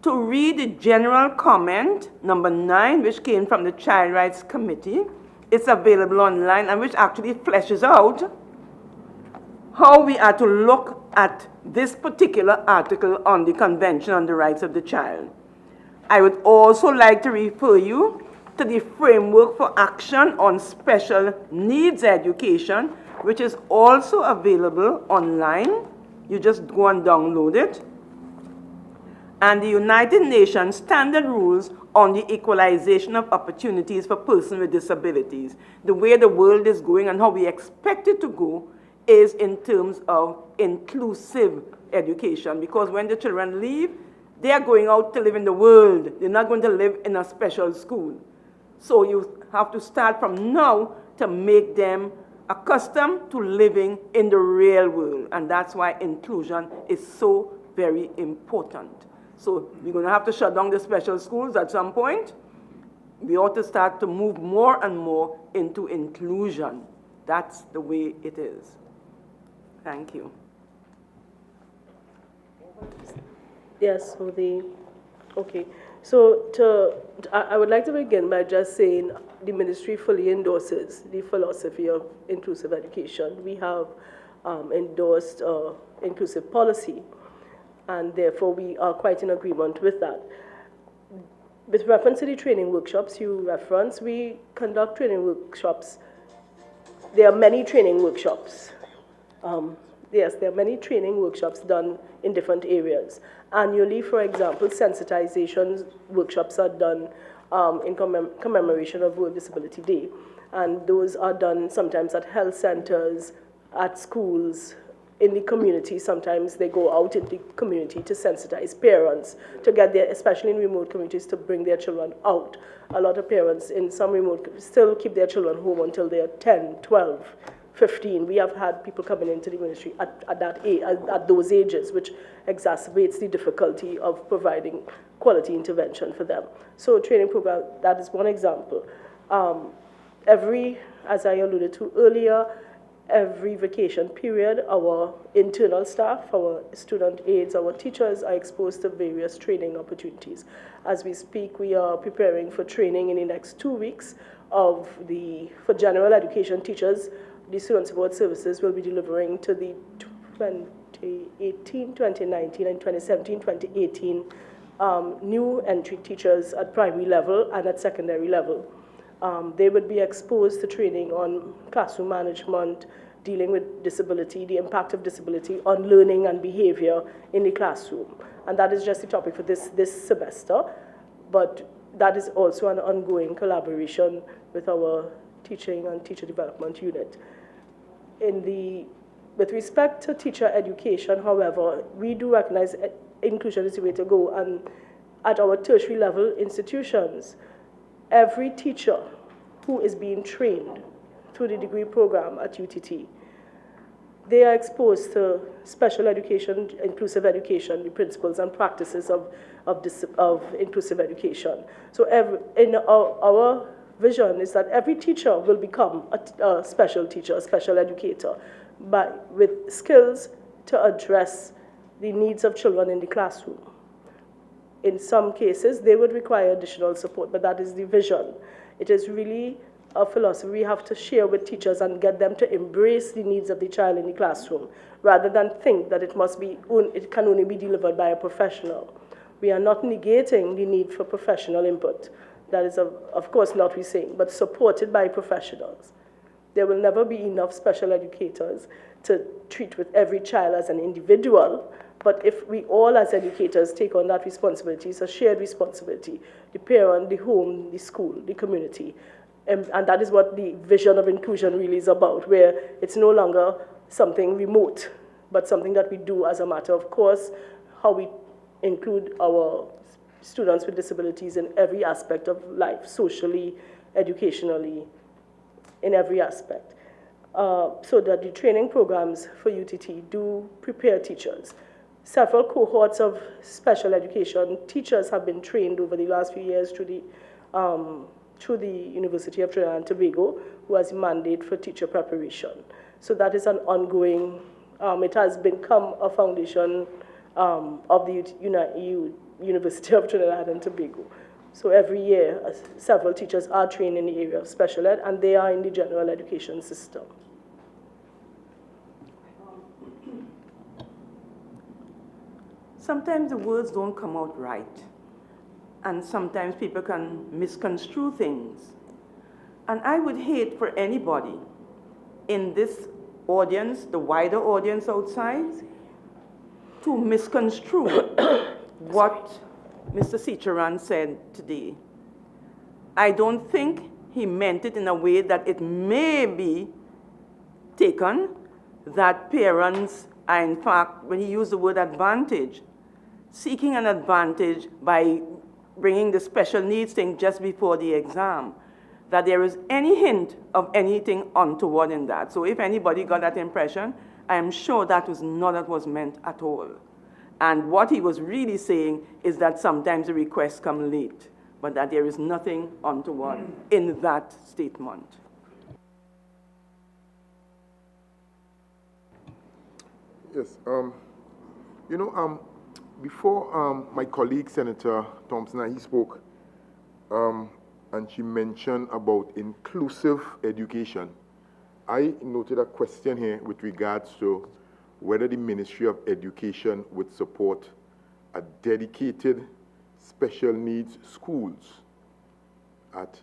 to read the general comment, number 9, which came from the Child Rights Committee. It's available online, and which actually fleshes out how we are to look at this particular article on the Convention on the Rights of the Child. I would also like to refer you to the Framework for Action on Special Needs Education, which is also available online. You just go and download it. And the United Nations Standard Rules on the Equalization of Opportunities for Persons with Disabilities. The way the world is going and how we expect it to go is in terms of inclusive education, because when the children leave, they are going out to live in the world. They're not going to live in a special school. So you have to start from now to make them accustomed to living in the real world. And that's why inclusion is so very important. So we're going to have to shut down the special schools at some point. We ought to start to move more and more into inclusion. That's the way it is. Thank you. Yes, okay. So I would like to begin by just saying the ministry fully endorses the philosophy of inclusive education. We have endorsed inclusive policy, and therefore we are quite in agreement with that. With reference to the training workshops you reference, we conduct training workshops. There are many training workshops. Yes, there are many training workshops done in different areas. Annually, for example, sensitization workshops are done in commemoration of World Disability Day. And those are done sometimes at health centers, at schools, in the community. Sometimes they go out in the community to sensitize parents, to get their, especially in remote communities, to bring their children out. A lot of parents in some remote still keep their children home until they are 10, 12, 15. We have had people coming into the ministry at that age, at those ages, which exacerbates the difficulty of providing quality intervention for them. So training program, that is one example. As I alluded to earlier, every vacation period, our internal staff, our student aides, our teachers are exposed to various training opportunities. As we speak, we are preparing for training in the next 2 weeks for general education teachers. The Student Support Services will be delivering to the 2018, 2019, and 2017, 2018 new entry teachers at primary level and at secondary level. They would be exposed to training on classroom management, dealing with disability, the impact of disability on learning and behavior in the classroom. And that is just the topic for this semester, but that is also an ongoing collaboration with our teaching and teacher development unit. With respect to teacher education, however, we do recognize inclusion is the way to go, and at our tertiary level institutions, every teacher who is being trained through the degree program at UTT, they are exposed to special education, inclusive education, the principles and practices of inclusive education. So our vision is that every teacher will become a special teacher, a special educator, but with skills to address the needs of children in the classroom. In some cases, they would require additional support, but that is the vision. It is really a philosophy we have to share with teachers and get them to embrace the needs of the child in the classroom, rather than think that it can only be delivered by a professional. We are not negating the need for professional input. That is, of course, not what we're saying, but supported by professionals. There will never be enough special educators to treat with every child as an individual, but if we all as educators take on that responsibility, it's a shared responsibility, the parent, the home, the school, the community. And that is what the vision of inclusion really is about, where it's no longer something remote, but something that we do as a matter of course, how we include our students with disabilities in every aspect of life, socially, educationally, in every aspect. So that the training programs for UTT do prepare teachers. Several cohorts of special education teachers have been trained over the last few years through the University of Trinidad and Tobago, who has a mandate for teacher preparation. So that is an ongoing, it has become a foundation of the University of Trinidad and Tobago. So every year, several teachers are trained in the area of special ed, and they are in the general education system. sometimes the words don't come out right. And sometimes people can misconstrue things. And I would hate for anybody in this audience, the wider audience outside, to misconstrue what Mr. Sicharan said today. I don't think he meant it in a way that it may be taken that parents are, in fact, when he used the word advantage, seeking an advantage by bringing the special needs thing just before the exam, that there is any hint of anything untoward in that. So if anybody got that impression, I am sure that was not what was meant at all. And what he was really saying is that sometimes the requests come late, but that there is nothing untoward in that statement. Yes, before my colleague, Senator Thompson, he spoke, and she mentioned about inclusive education. I noted a question here with regards to whether the Ministry of Education would support a dedicated special needs schools at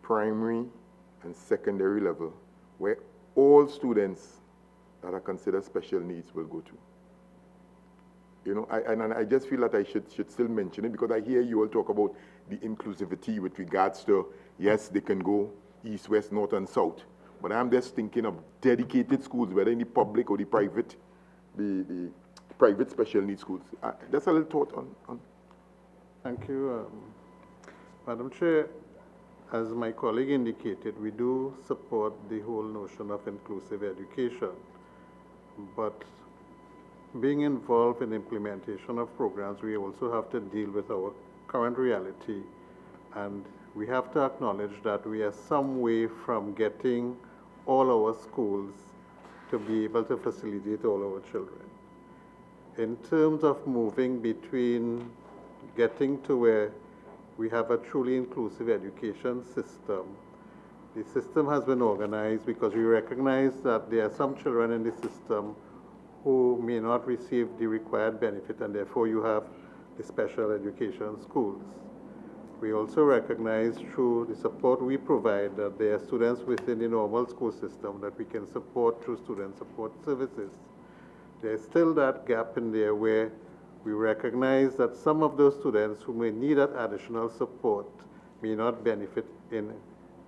primary and secondary level, where all students that are considered special needs will go to. And I just feel that I should still mention it, because I hear you all talk about the inclusivity with regards to, yes, they can go east, west, north, and south. But I'm just thinking of dedicated schools, whether in the public or the private special needs schools. Just a little thought on. Thank you. Madam Chair, as my colleague indicated, we do support the whole notion of inclusive education. But being involved in implementation of programs, we also have to deal with our current reality, and we have to acknowledge that we are some way from getting all our schools to be able to facilitate all our children. In terms of moving between getting to where we have a truly inclusive education system, the system has been organized because we recognize that there are some children in the system who may not receive the required benefit, and therefore you have the special education schools. We also recognize through the support we provide that there are students within the normal school system that we can support through student support services. There's still that gap in there where we recognize that some of those students who may need that additional support may not benefit in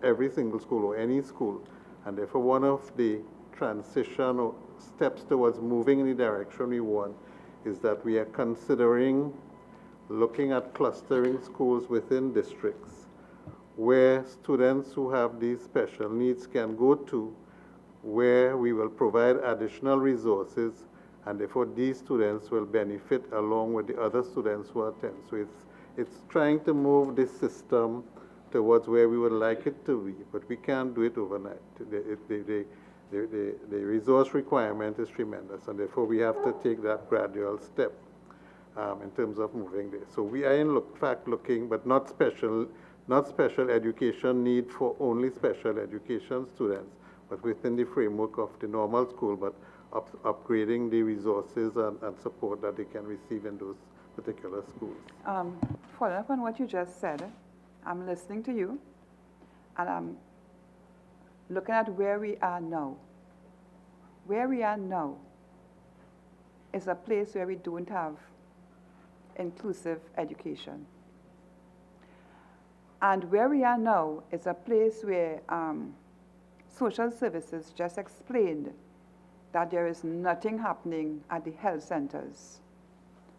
every single school or any school. And therefore one of the transition or steps towards moving in the direction we want is that we are considering looking at clustering schools within districts where students who have these special needs can go to, where we will provide additional resources, and therefore these students will benefit along with the other students who attend. So it's trying to move this system towards where we would like it to be, but we can't do it overnight. The resource requirement is tremendous, and therefore we have to take that gradual step in terms of moving there. So we are in fact looking, but not special education need for only special education students, but within the framework of the normal school, but upgrading the resources and support that they can receive in those particular schools. Following up on what you just said, I'm listening to you, and I'm looking at where we are now. Where we are now is a place where we don't have inclusive education. And where we are now is a place where social services just explained that there is nothing happening at the health centers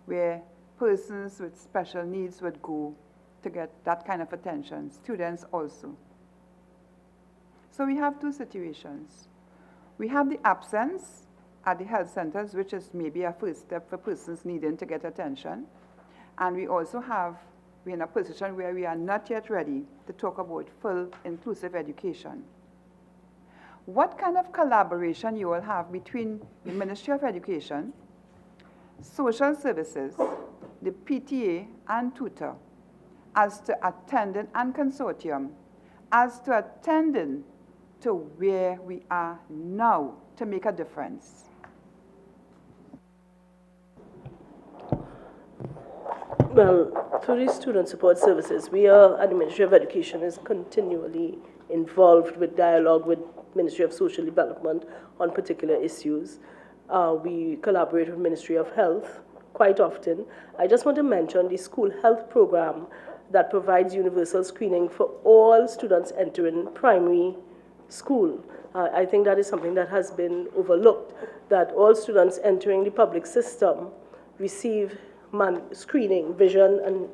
where persons with special needs would go to get that kind of attention, students also. So we have two situations. We have the absence at the health centers, which is maybe a first step for persons needing to get attention. And we also we're in a position where we are not yet ready to talk about full inclusive education. What kind of collaboration you will have between the Ministry of Education, social services, the PTA and tutor, as to attending and consortium, as to attending to where we are now to make a difference? Well, through these student support services, we are, at the Ministry of Education, is continually involved with dialogue with Ministry of Social Development on particular issues. We collaborate with Ministry of Health quite often. I just want to mention the school health program that provides universal screening for all students entering primary school. I think that is something that has been overlooked, that all students entering the public system receive screening, vision and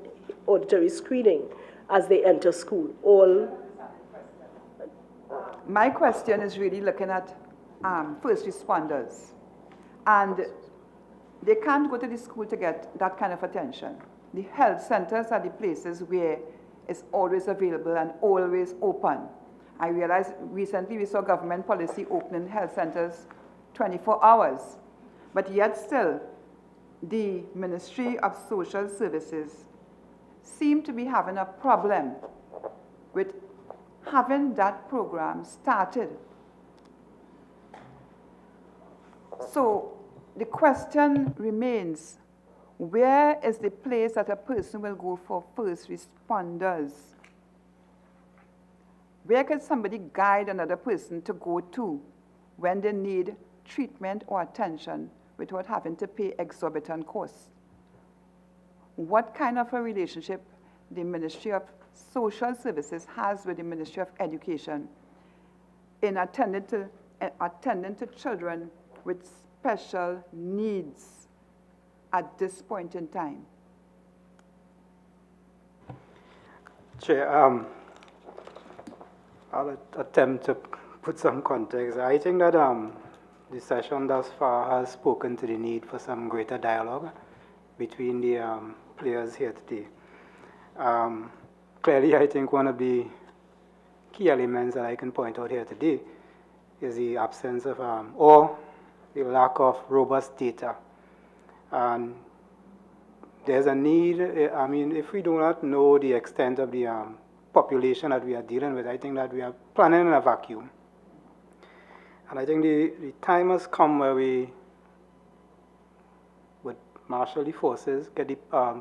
auditory screening as they enter school. My question is really looking at first responders. And they can't go to the school to get that kind of attention. The health centers are the places where it's always available and always open. I realized recently we saw government policy opening health centers 24 hours. But yet still, the Ministry of Social Services seem to be having a problem with having that program started. So the question remains, where is the place that a person will go for first responders? Where can somebody guide another person to go to when they need treatment or attention without having to pay exorbitant costs? What kind of a relationship the Ministry of Social Services has with the Ministry of Education in attending to children with special needs at this point in time? Chair, I'll attempt to put some context. I think that the session thus far has spoken to the need for some greater dialogue between the players here today. Clearly, I think one of the key elements that I can point out here today is the absence of, or the lack of robust data. And there's a need, I mean, if we do not know the extent of the population that we are dealing with, I think that we are planning in a vacuum. And I think the time has come where we would marshal the forces, get the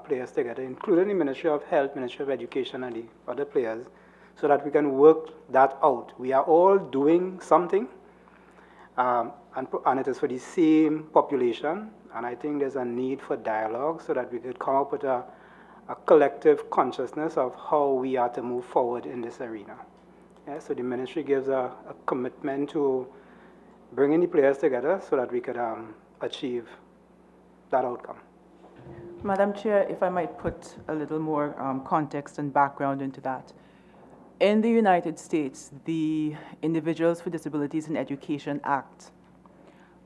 players together, including the Ministry of Health, Ministry of Education, and the other players, so that we can work that out. We are all doing something, and it is for the same population, and I think there's a need for dialogue so that we could come up with a collective consciousness of how we are to move forward in this arena. Yeah, so the ministry gives a commitment to bringing the players together so that we could achieve that outcome. Madam Chair, if I might put a little more context and background into that. In the United States, the Individuals with Disabilities in Education Act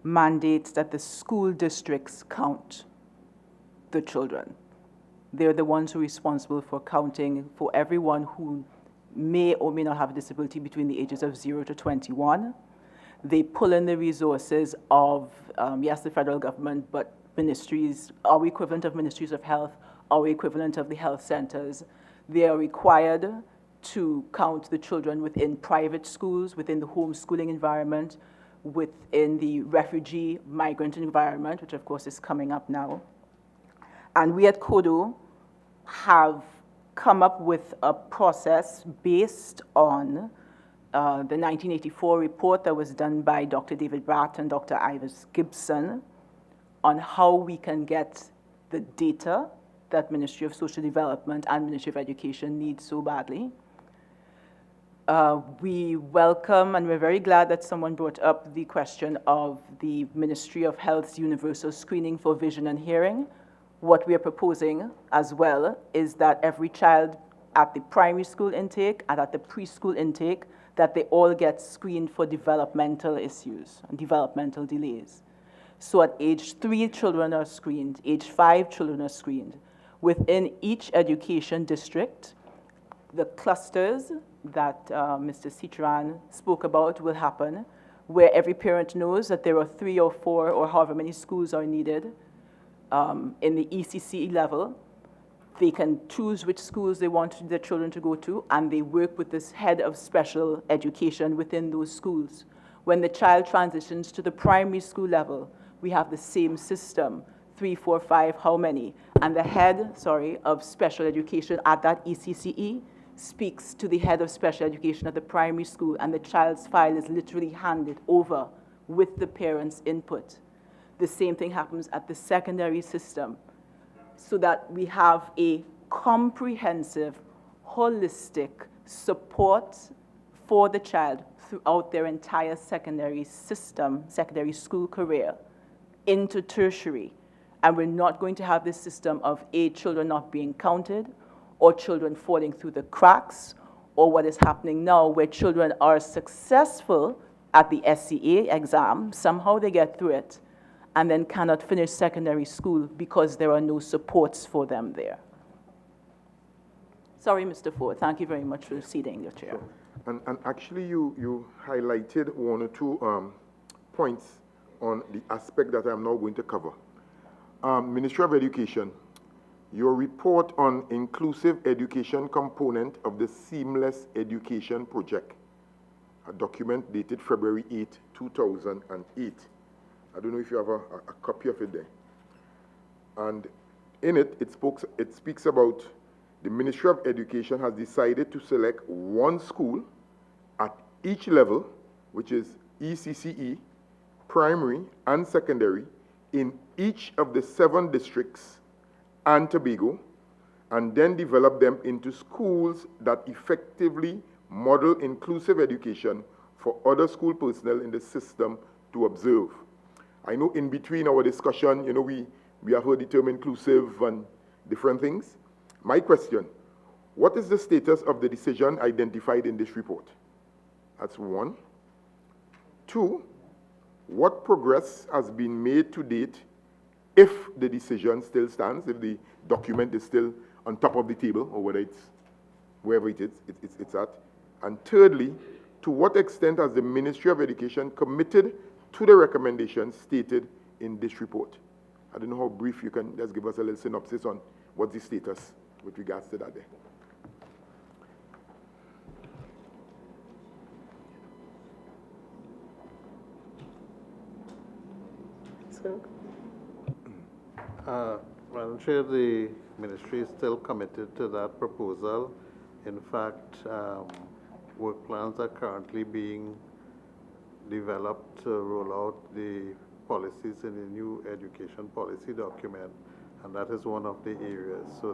mandates that the school districts count the children. They're the ones who are responsible for counting for everyone who may or may not have a disability between the ages of 0 to 21. They pull in the resources of, yes, the federal government, but ministries, our equivalent of ministries of health, our equivalent of the health centers. They are required to count the children within private schools, within the homeschooling environment, within the refugee migrant environment, which of course is coming up now. And we at CODO have come up with a process based on the 1984 report that was done by Dr. David Bratt and Dr. Ives Gibson on how we can get the data that Ministry of Social Development and Ministry of Education need so badly. We welcome and we're very glad that someone brought up the question of the Ministry of Health's universal screening for vision and hearing. What we are proposing as well is that every child at the primary school intake and at the preschool intake, that they all get screened for developmental issues and developmental delays. So at age 3, children are screened. Age 5, children are screened. Within each education district, the clusters that Mr. Citran spoke about will happen, where every parent knows that there are 3 or 4 or however many schools are needed in the ECCE level. They can choose which schools they want their children to go to, and they work with this head of special education within those schools. When the child transitions to the primary school level, we have the same system 3, 4, 5, how many? And the head, of special education at that ECCE speaks to the head of special education at the primary school, and the child's file is literally handed over with the parents' input. The same thing happens at the secondary system, so that we have a comprehensive, holistic support for the child throughout their entire secondary system, secondary school career, into tertiary. And we're not going to have this system of children not being counted, or children falling through the cracks, or what is happening now where children are successful at the SCA exam, somehow they get through it, and then cannot finish secondary school because there are no supports for them there. Sorry, Mr. Ford, thank you very much for ceding your chair. And actually, you highlighted one or two points on the aspect that I'm now going to cover. Ministry of Education, your report on inclusive education component of the Seamless Education Project, a document dated February 8, 2008. I don't know if you have a copy of it there. And in it, it speaks about the Ministry of Education has decided to select one school at each level, which is ECCE, primary and secondary, in each of the 7 districts and Tobago, and then develop them into schools that effectively model inclusive education for other school personnel in the system to observe. I know in between our discussion, we have heard the term inclusive and different things. My question, what is the status of the decision identified in this report? That's 1. 2, what progress has been made to date if the decision still stands, if the document is still on top of the table, or whether it's wherever it is, it's at? And thirdly, to what extent has the Ministry of Education committed to the recommendations stated in this report? I don't know how brief you can just give us a little synopsis on what's the status with regards to that there. Madam Chair, the Ministry is still committed to that proposal. In fact, work plans are currently being developed to roll out the policies in the new education policy document, and that is one of the areas. So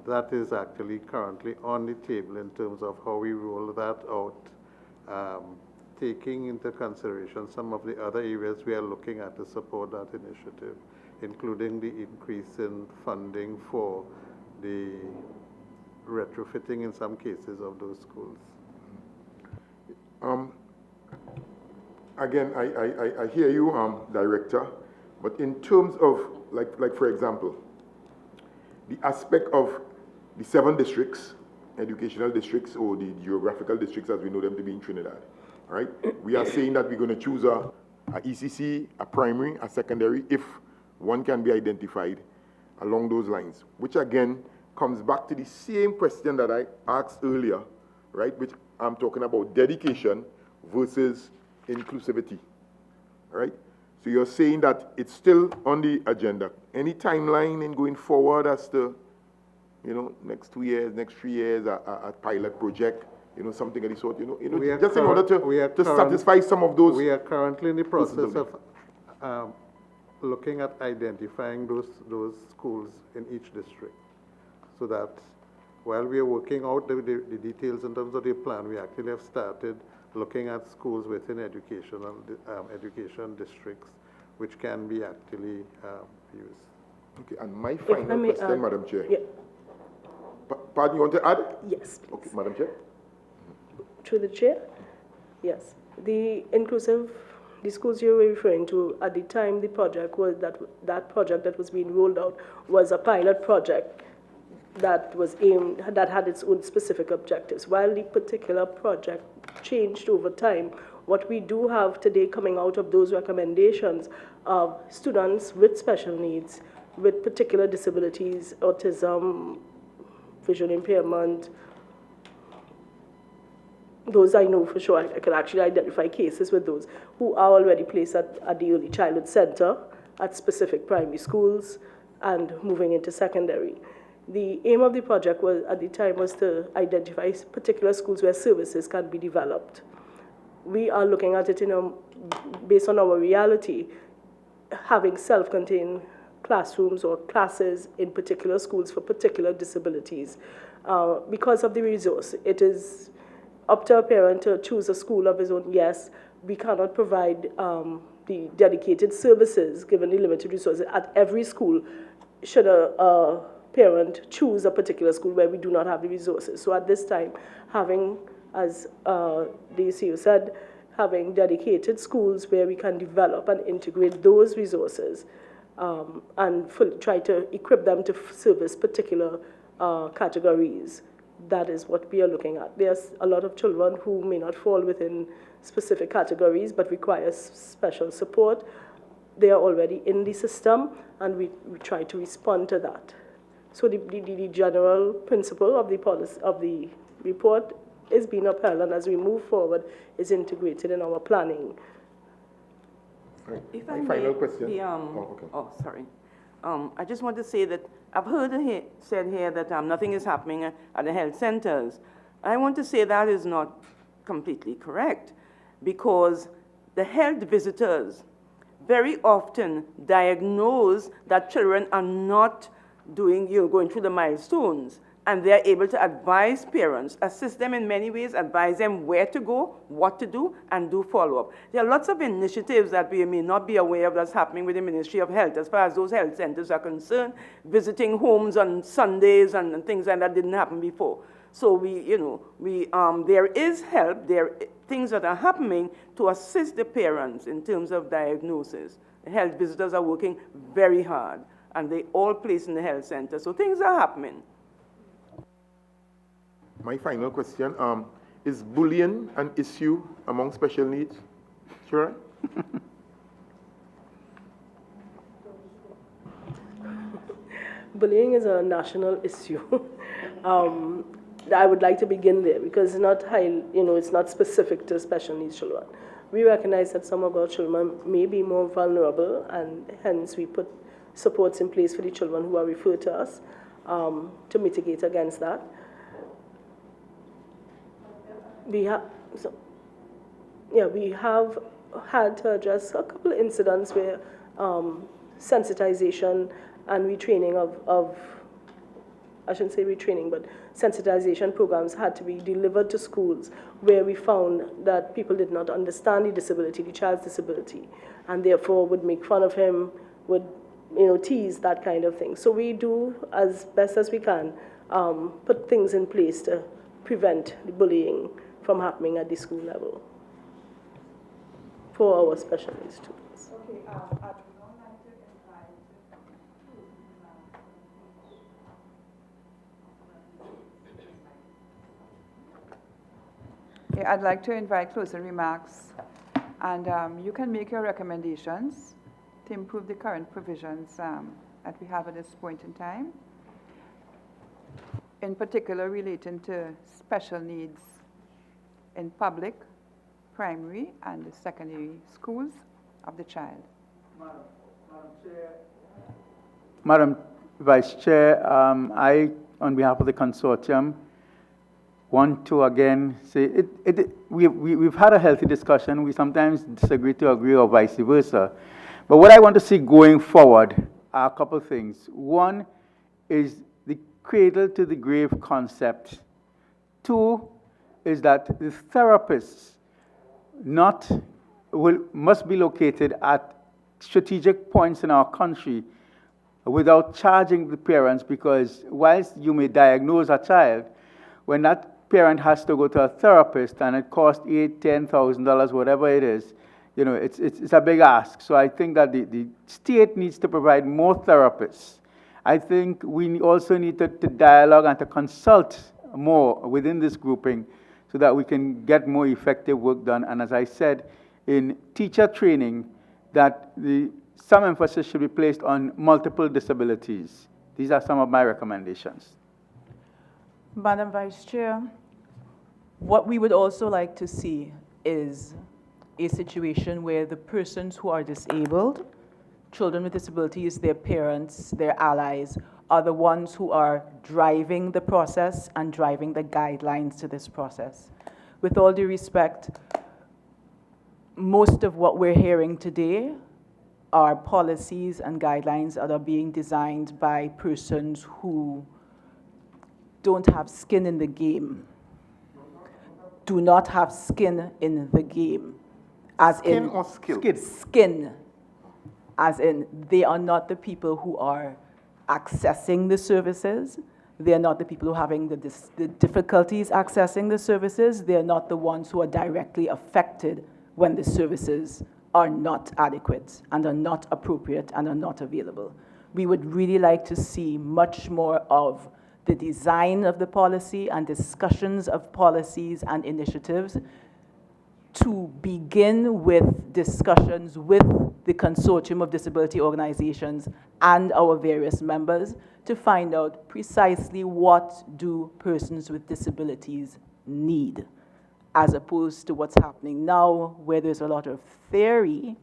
that is actually currently on the table in terms of how we roll that out, taking into consideration some of the other areas we are looking at to support that initiative, including the increase in funding for the retrofitting in some cases of those schools. Again, I hear you, Director, but in terms of, like for example, the aspect of the 7 districts, educational districts, or the geographical districts as we know them to be in Trinidad, right? We are saying that we're going to choose a ECC, a primary, a secondary, if one can be identified along those lines, which again comes back to the same question that I asked earlier, right? Which I'm talking about dedication versus inclusivity, right? So you're saying that it's still on the agenda. Any timeline in going forward as to, next 2 years, next 3 years, a pilot project, something of the sort, just in order to satisfy some of those. We are currently in the process of looking at identifying those schools in each district, so that while we are working out the details in terms of the plan, we actually have started looking at schools within education districts, which can be actually used. Okay, and my final question, Madam Chair. Yeah. Pardon, you want to add? Yes, please. Okay, Madam Chair. Through the chair? Yes. The schools you were referring to, at the time the project was, that project that was being rolled out was a pilot project that had its own specific objectives. While the particular project changed over time, what we do have today coming out of those recommendations are students with special needs, with particular disabilities, autism, vision impairment. Those I know for sure. I can actually identify cases with those who are already placed at the Early Childhood Center at specific primary schools and moving into secondary. The aim of the project was, at the time, was to identify particular schools where services can be developed. We are looking at it based on our reality, having self-contained classrooms or classes in particular schools for particular disabilities. Because of the resource, it is up to a parent to choose a school of his own. Yes, we cannot provide the dedicated services given the limited resources at every school should a parent choose a particular school where we do not have the resources. So at this time, having, as the CEO said, having dedicated schools where we can develop and integrate those resources and try to equip them to service particular categories. That is what we are looking at. There's a lot of children who may not fall within specific categories but require special support. They are already in the system, and we try to respond to that. So the general principle of the policy of the report is being upheld, and as we move forward, is integrated in our planning. If I final question. Sorry. I just want to say that I've heard said here that nothing is happening at the health centers. I want to say that is not completely correct, because the health visitors very often diagnose that children are not going through the milestones, and they are able to advise parents, assist them in many ways, advise them where to go, what to do, and do follow-up. There are lots of initiatives that we may not be aware of that's happening with the Ministry of Health as far as those health centers are concerned, visiting homes on Sundays and things like that didn't happen before. So there is help, things that are happening to assist the parents in terms of diagnosis. The health visitors are working very hard, and they all place in the health center. So things are happening. My final question, is bullying an issue among special needs? Sure. Bullying is a national issue. I would like to begin there because it's not it's not specific to special needs children. We recognize that some of our children may be more vulnerable, and hence we put supports in place for the children who are referred to us to mitigate against that. We have had to address a couple of incidents where sensitization and retraining of I shouldn't say retraining, but sensitization programs had to be delivered to schools where we found that people did not understand the disability, the child's disability, and therefore would make fun of him, would tease, that kind of thing. So we do, as best as we can, put things in place to prevent the bullying from happening at the school level for our special needs students. Okay, I'd like to invite closing remarks, and you can make your recommendations to improve the current provisions that we have at this point in time, in particular relating to special needs in public, primary, and the secondary schools of the child. Madam Vice Chair, I, on behalf of the consortium, want to again say we've had a healthy discussion. We sometimes disagree to agree or vice versa. But what I want to see going forward are a couple of things. One is the cradle to the grave concept. Two is that the therapists must be located at strategic points in our country without charging the parents, because whilst you may diagnose a child, when that parent has to go to a therapist and it costs $8,000, $10,000, whatever it is, it's a big ask. So I think that the state needs to provide more therapists. I think we also need to dialogue and to consult more within this grouping so that we can get more effective work done. And as I said, in teacher training, that some emphasis should be placed on multiple disabilities. These are some of my recommendations. Madam Vice Chair, what we would also like to see is a situation where the persons who are disabled children with disabilities, their parents, their allies, are the ones who are driving the process and driving the guidelines to this process. With all due respect, most of what we're hearing today are policies and guidelines that are being designed by persons who don't have skin in the game, do not have skin in the game. As Skin in, or skill? Skin. As in, they are not the people who are accessing the services. They are not the people who are having the difficulties accessing the services. They are not the ones who are directly affected when the services are not adequate and are not appropriate and are not available. We would really like to see much more of the design of the policy and discussions of policies and initiatives to begin with discussions with the consortium of disability organizations and our various members to find out precisely what do persons with disabilities need, as opposed to what's happening now, where there's a lot of theory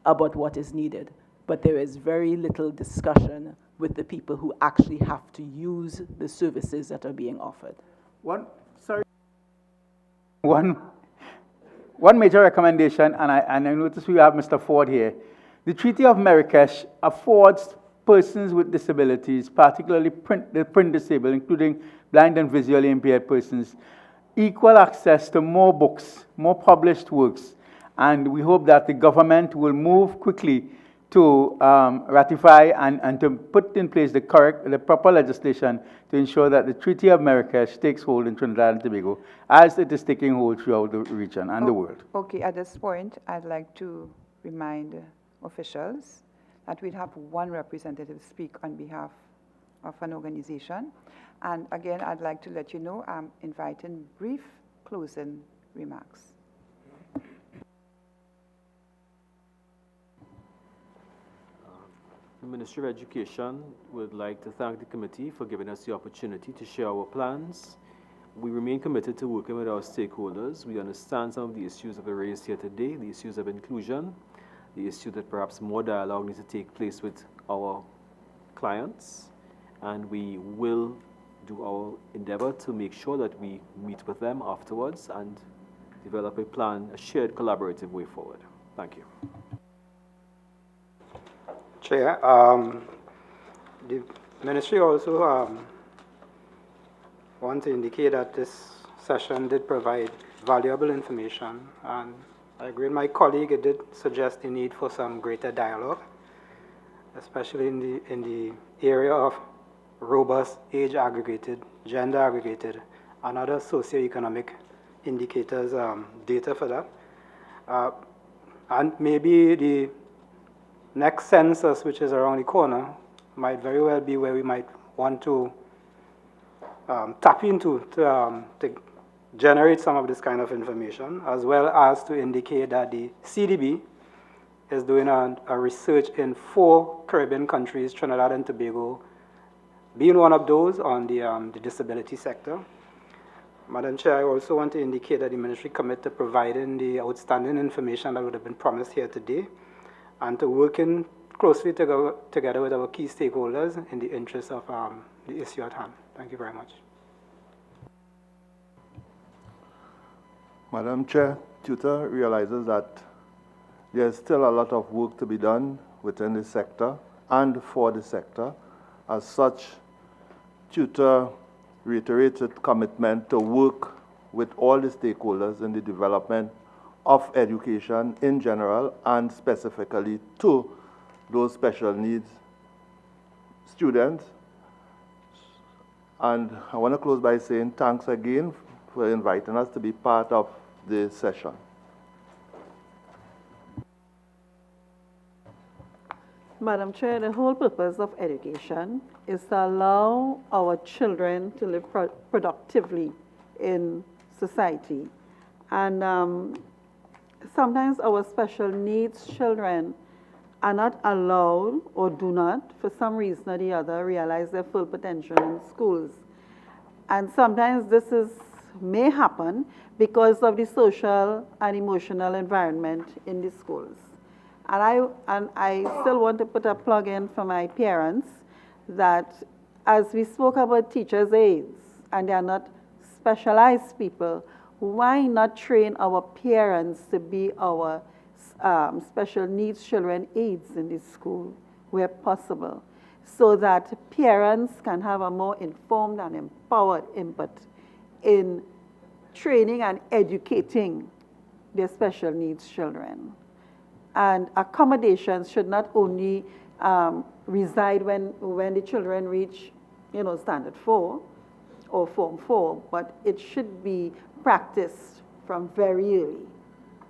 about what is needed, but there is very little discussion with the people who actually have to use the services that are being offered. One major recommendation, and I notice we have Mr. Ford here. The Treaty of Marrakesh affords persons with disabilities, particularly the print disabled, including blind and visually impaired persons, equal access to more books, more published works. And we hope that the government will move quickly to ratify and to put in place the proper legislation to ensure that the Treaty of Marrakesh takes hold in Trinidad and Tobago, as it is taking hold throughout the region and the world. Okay, at this point, I'd like to remind officials that we'll have one representative speak on behalf of an organization. And again, I'd like to let you know I'm inviting brief closing remarks. The Ministry of Education would like to thank the committee for giving us the opportunity to share our plans. We remain committed to working with our stakeholders. We understand some of the issues that were raised here today, the issues of inclusion, the issue that perhaps more dialogue needs to take place with our clients, and we will do our endeavor to make sure that we meet with them afterwards and develop a plan, a shared collaborative way forward. Thank you. Chair, the ministry also want to indicate that this session did provide valuable information, and I agree with my colleague. It did suggest the need for some greater dialogue, especially in the area of robust age-aggregated, gender-aggregated, and other socioeconomic indicators, data for that. And maybe the next census, which is around the corner, might very well be where we might want to tap into to generate some of this kind of information, as well as to indicate that the CDB is doing a research in 4 Caribbean countries, Trinidad and Tobago being one of those, on the disability sector. Madam Chair, I also want to indicate that the ministry commit to providing the outstanding information that would have been promised here today, and to working closely together with our key stakeholders in the interest of the issue at hand. Thank you very much. Madam Chair, Tutor realizes that there's still a lot of work to be done within the sector and for the sector. As such, Tutor reiterated commitment to work with all the stakeholders in the development of education in general and specifically to those special needs students. And I want to close by saying thanks again for inviting us to be part of this session. Madam Chair, the whole purpose of education is to allow our children to live productively in society. And sometimes our special needs children are not allowed or do not, for some reason or the other, realize their full potential in schools. And sometimes this may happen because of the social and emotional environment in the schools. And I still want to put a plug in for my parents that as we spoke about teachers' aides, and they are not specialized people, why not train our parents to be our special needs children aides in the school where possible, so that parents can have a more informed and empowered input in training and educating their special needs children. And accommodations should not only reside when the children reach, standard 4 or form 4, but it should be practiced from very early,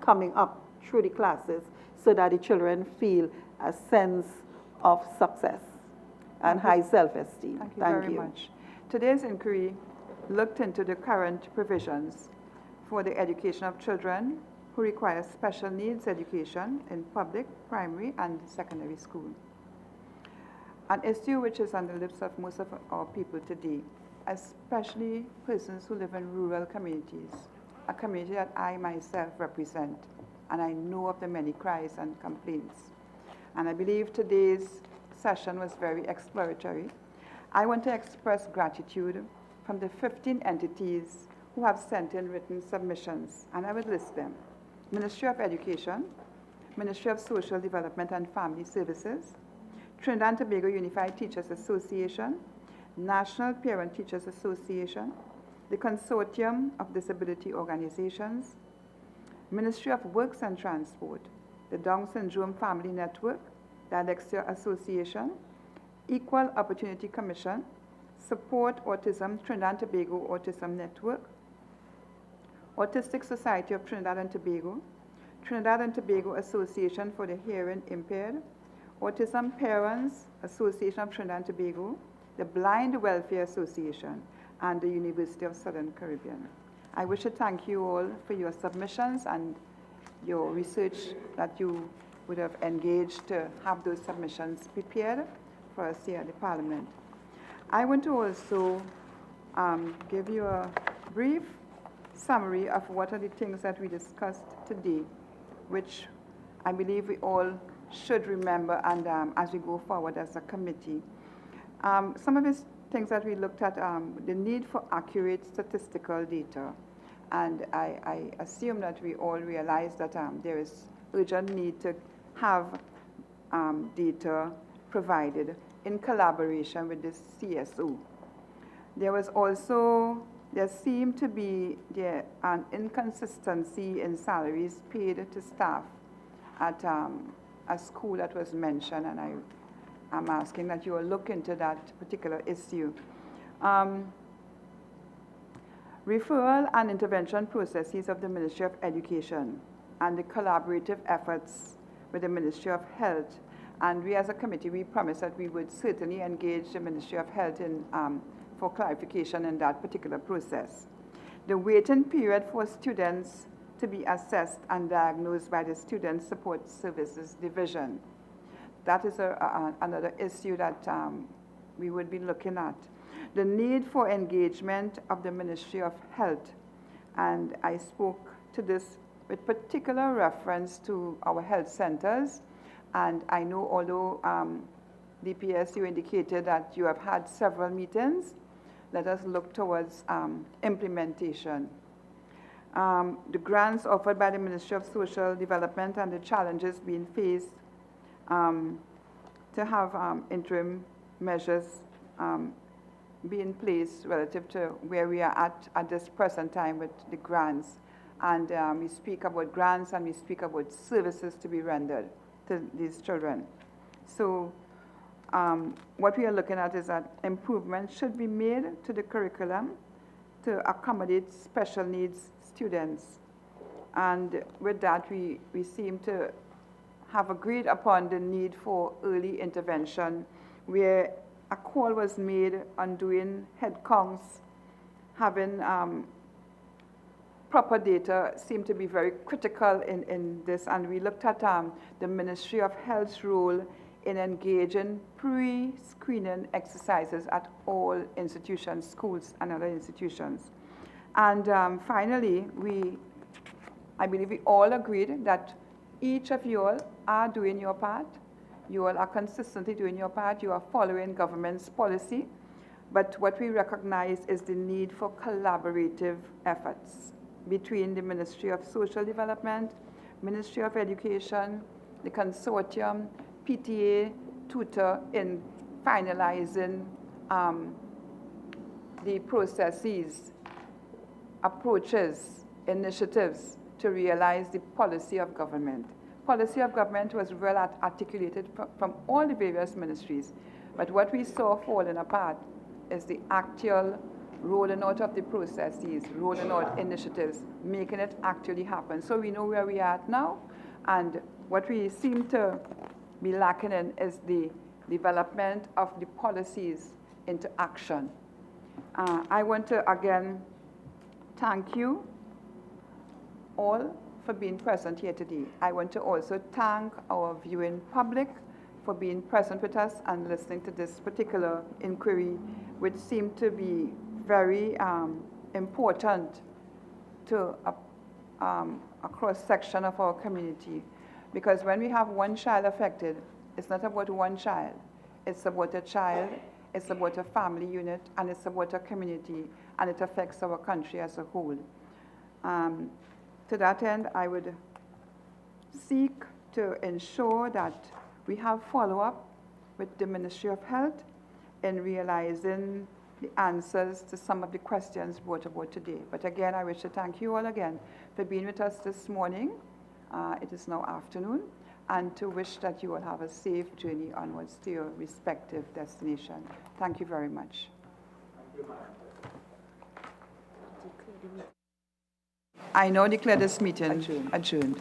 coming up through the classes, so that the children feel a sense of success and high self-esteem. Thank you very much. Today's inquiry looked into the current provisions for the education of children who require special needs education in public, primary, and secondary school. An issue which is on the lips of most of our people today, especially persons who live in rural communities, a community that I myself represent, and I know of the many cries and complaints. And I believe today's session was very exploratory. I want to express gratitude from the 15 entities who have sent in written submissions, and I will list them. Ministry of Education, Ministry of Social Development and Family Services, Trinidad and Tobago Unified Teachers Association, National Parent Teachers Association, the Consortium of Disability Organizations, Ministry of Works and Transport, the Down Syndrome Family Network, the Dyslexia Association, Equal Opportunity Commission, Support Autism Trinidad and Tobago Autism Network, Autistic Society of Trinidad and Tobago, Trinidad and Tobago Association for the Hearing Impaired, Autism Parents Association of Trinidad and Tobago, the Blind Welfare Association, and the University of Southern Caribbean. I wish to thank you all for your submissions and your research that you would have engaged to have those submissions prepared for us here at the Parliament. I want to also give you a brief summary of what are the things that we discussed today, which I believe we all should remember and as we go forward as a committee. Some of the things that we looked at, the need for accurate statistical data. And I assume that we all realize that there is urgent need to have data provided in collaboration with the CSO. There seemed to be an inconsistency in salaries paid to staff at a school that was mentioned, and I'm asking that you will look into that particular issue. Referral and intervention processes of the Ministry of Education and the collaborative efforts with the Ministry of Health. And we as a committee, we promised that we would certainly engage the Ministry of Health for clarification in that particular process. The waiting period for students to be assessed and diagnosed by the Student Support Services Division. That is another issue that we would be looking at. The need for engagement of the Ministry of Health, and I spoke to this with particular reference to our health centers, and I know although DPS, you indicated that you have had several meetings, let us look towards implementation. The grants offered by the Ministry of Social Development and the challenges being faced to have interim measures be in place relative to where we are at this present time with the grants. And we speak about grants and we speak about services to be rendered to these children. So what we are looking at is that improvements should be made to the curriculum to accommodate special needs students. And with that, we seem to have agreed upon the need for early intervention, where a call was made on doing head counts, having proper data seemed to be very critical in this, and we looked at the Ministry of Health's role in engaging pre-screening exercises at all institutions, schools and other institutions. And finally, I believe we all agreed that each of you all are doing your part. You all are consistently doing your part. You are following government's policy. But what we recognize is the need for collaborative efforts between the Ministry of Social Development, Ministry of Education, the consortium, PTA, tutor in finalizing the processes, approaches, initiatives to realize the policy of government. Policy of government was well articulated from all the various ministries, but what we saw falling apart is the actual rolling out of the processes, rolling out initiatives, making it actually happen. So we know where we are at now, and what we seem to be lacking in is the development of the policies into action. I want to again thank you all for being present here today. I want to also thank our viewing public for being present with us and listening to this particular inquiry, which seemed to be very important to a cross-section of our community. Because when we have one child affected, it's not about one child. It's about a child, it's about a family unit, and it's about a community, and it affects our country as a whole. To that end, I would seek to ensure that we have follow-up with the Ministry of Health in realizing the answers to some of the questions brought about today. But again, I wish to thank you all again for being with us this morning. It is now afternoon, and to wish that you will have a safe journey onwards to your respective destination. Thank you very much. I now declare this meeting adjourned.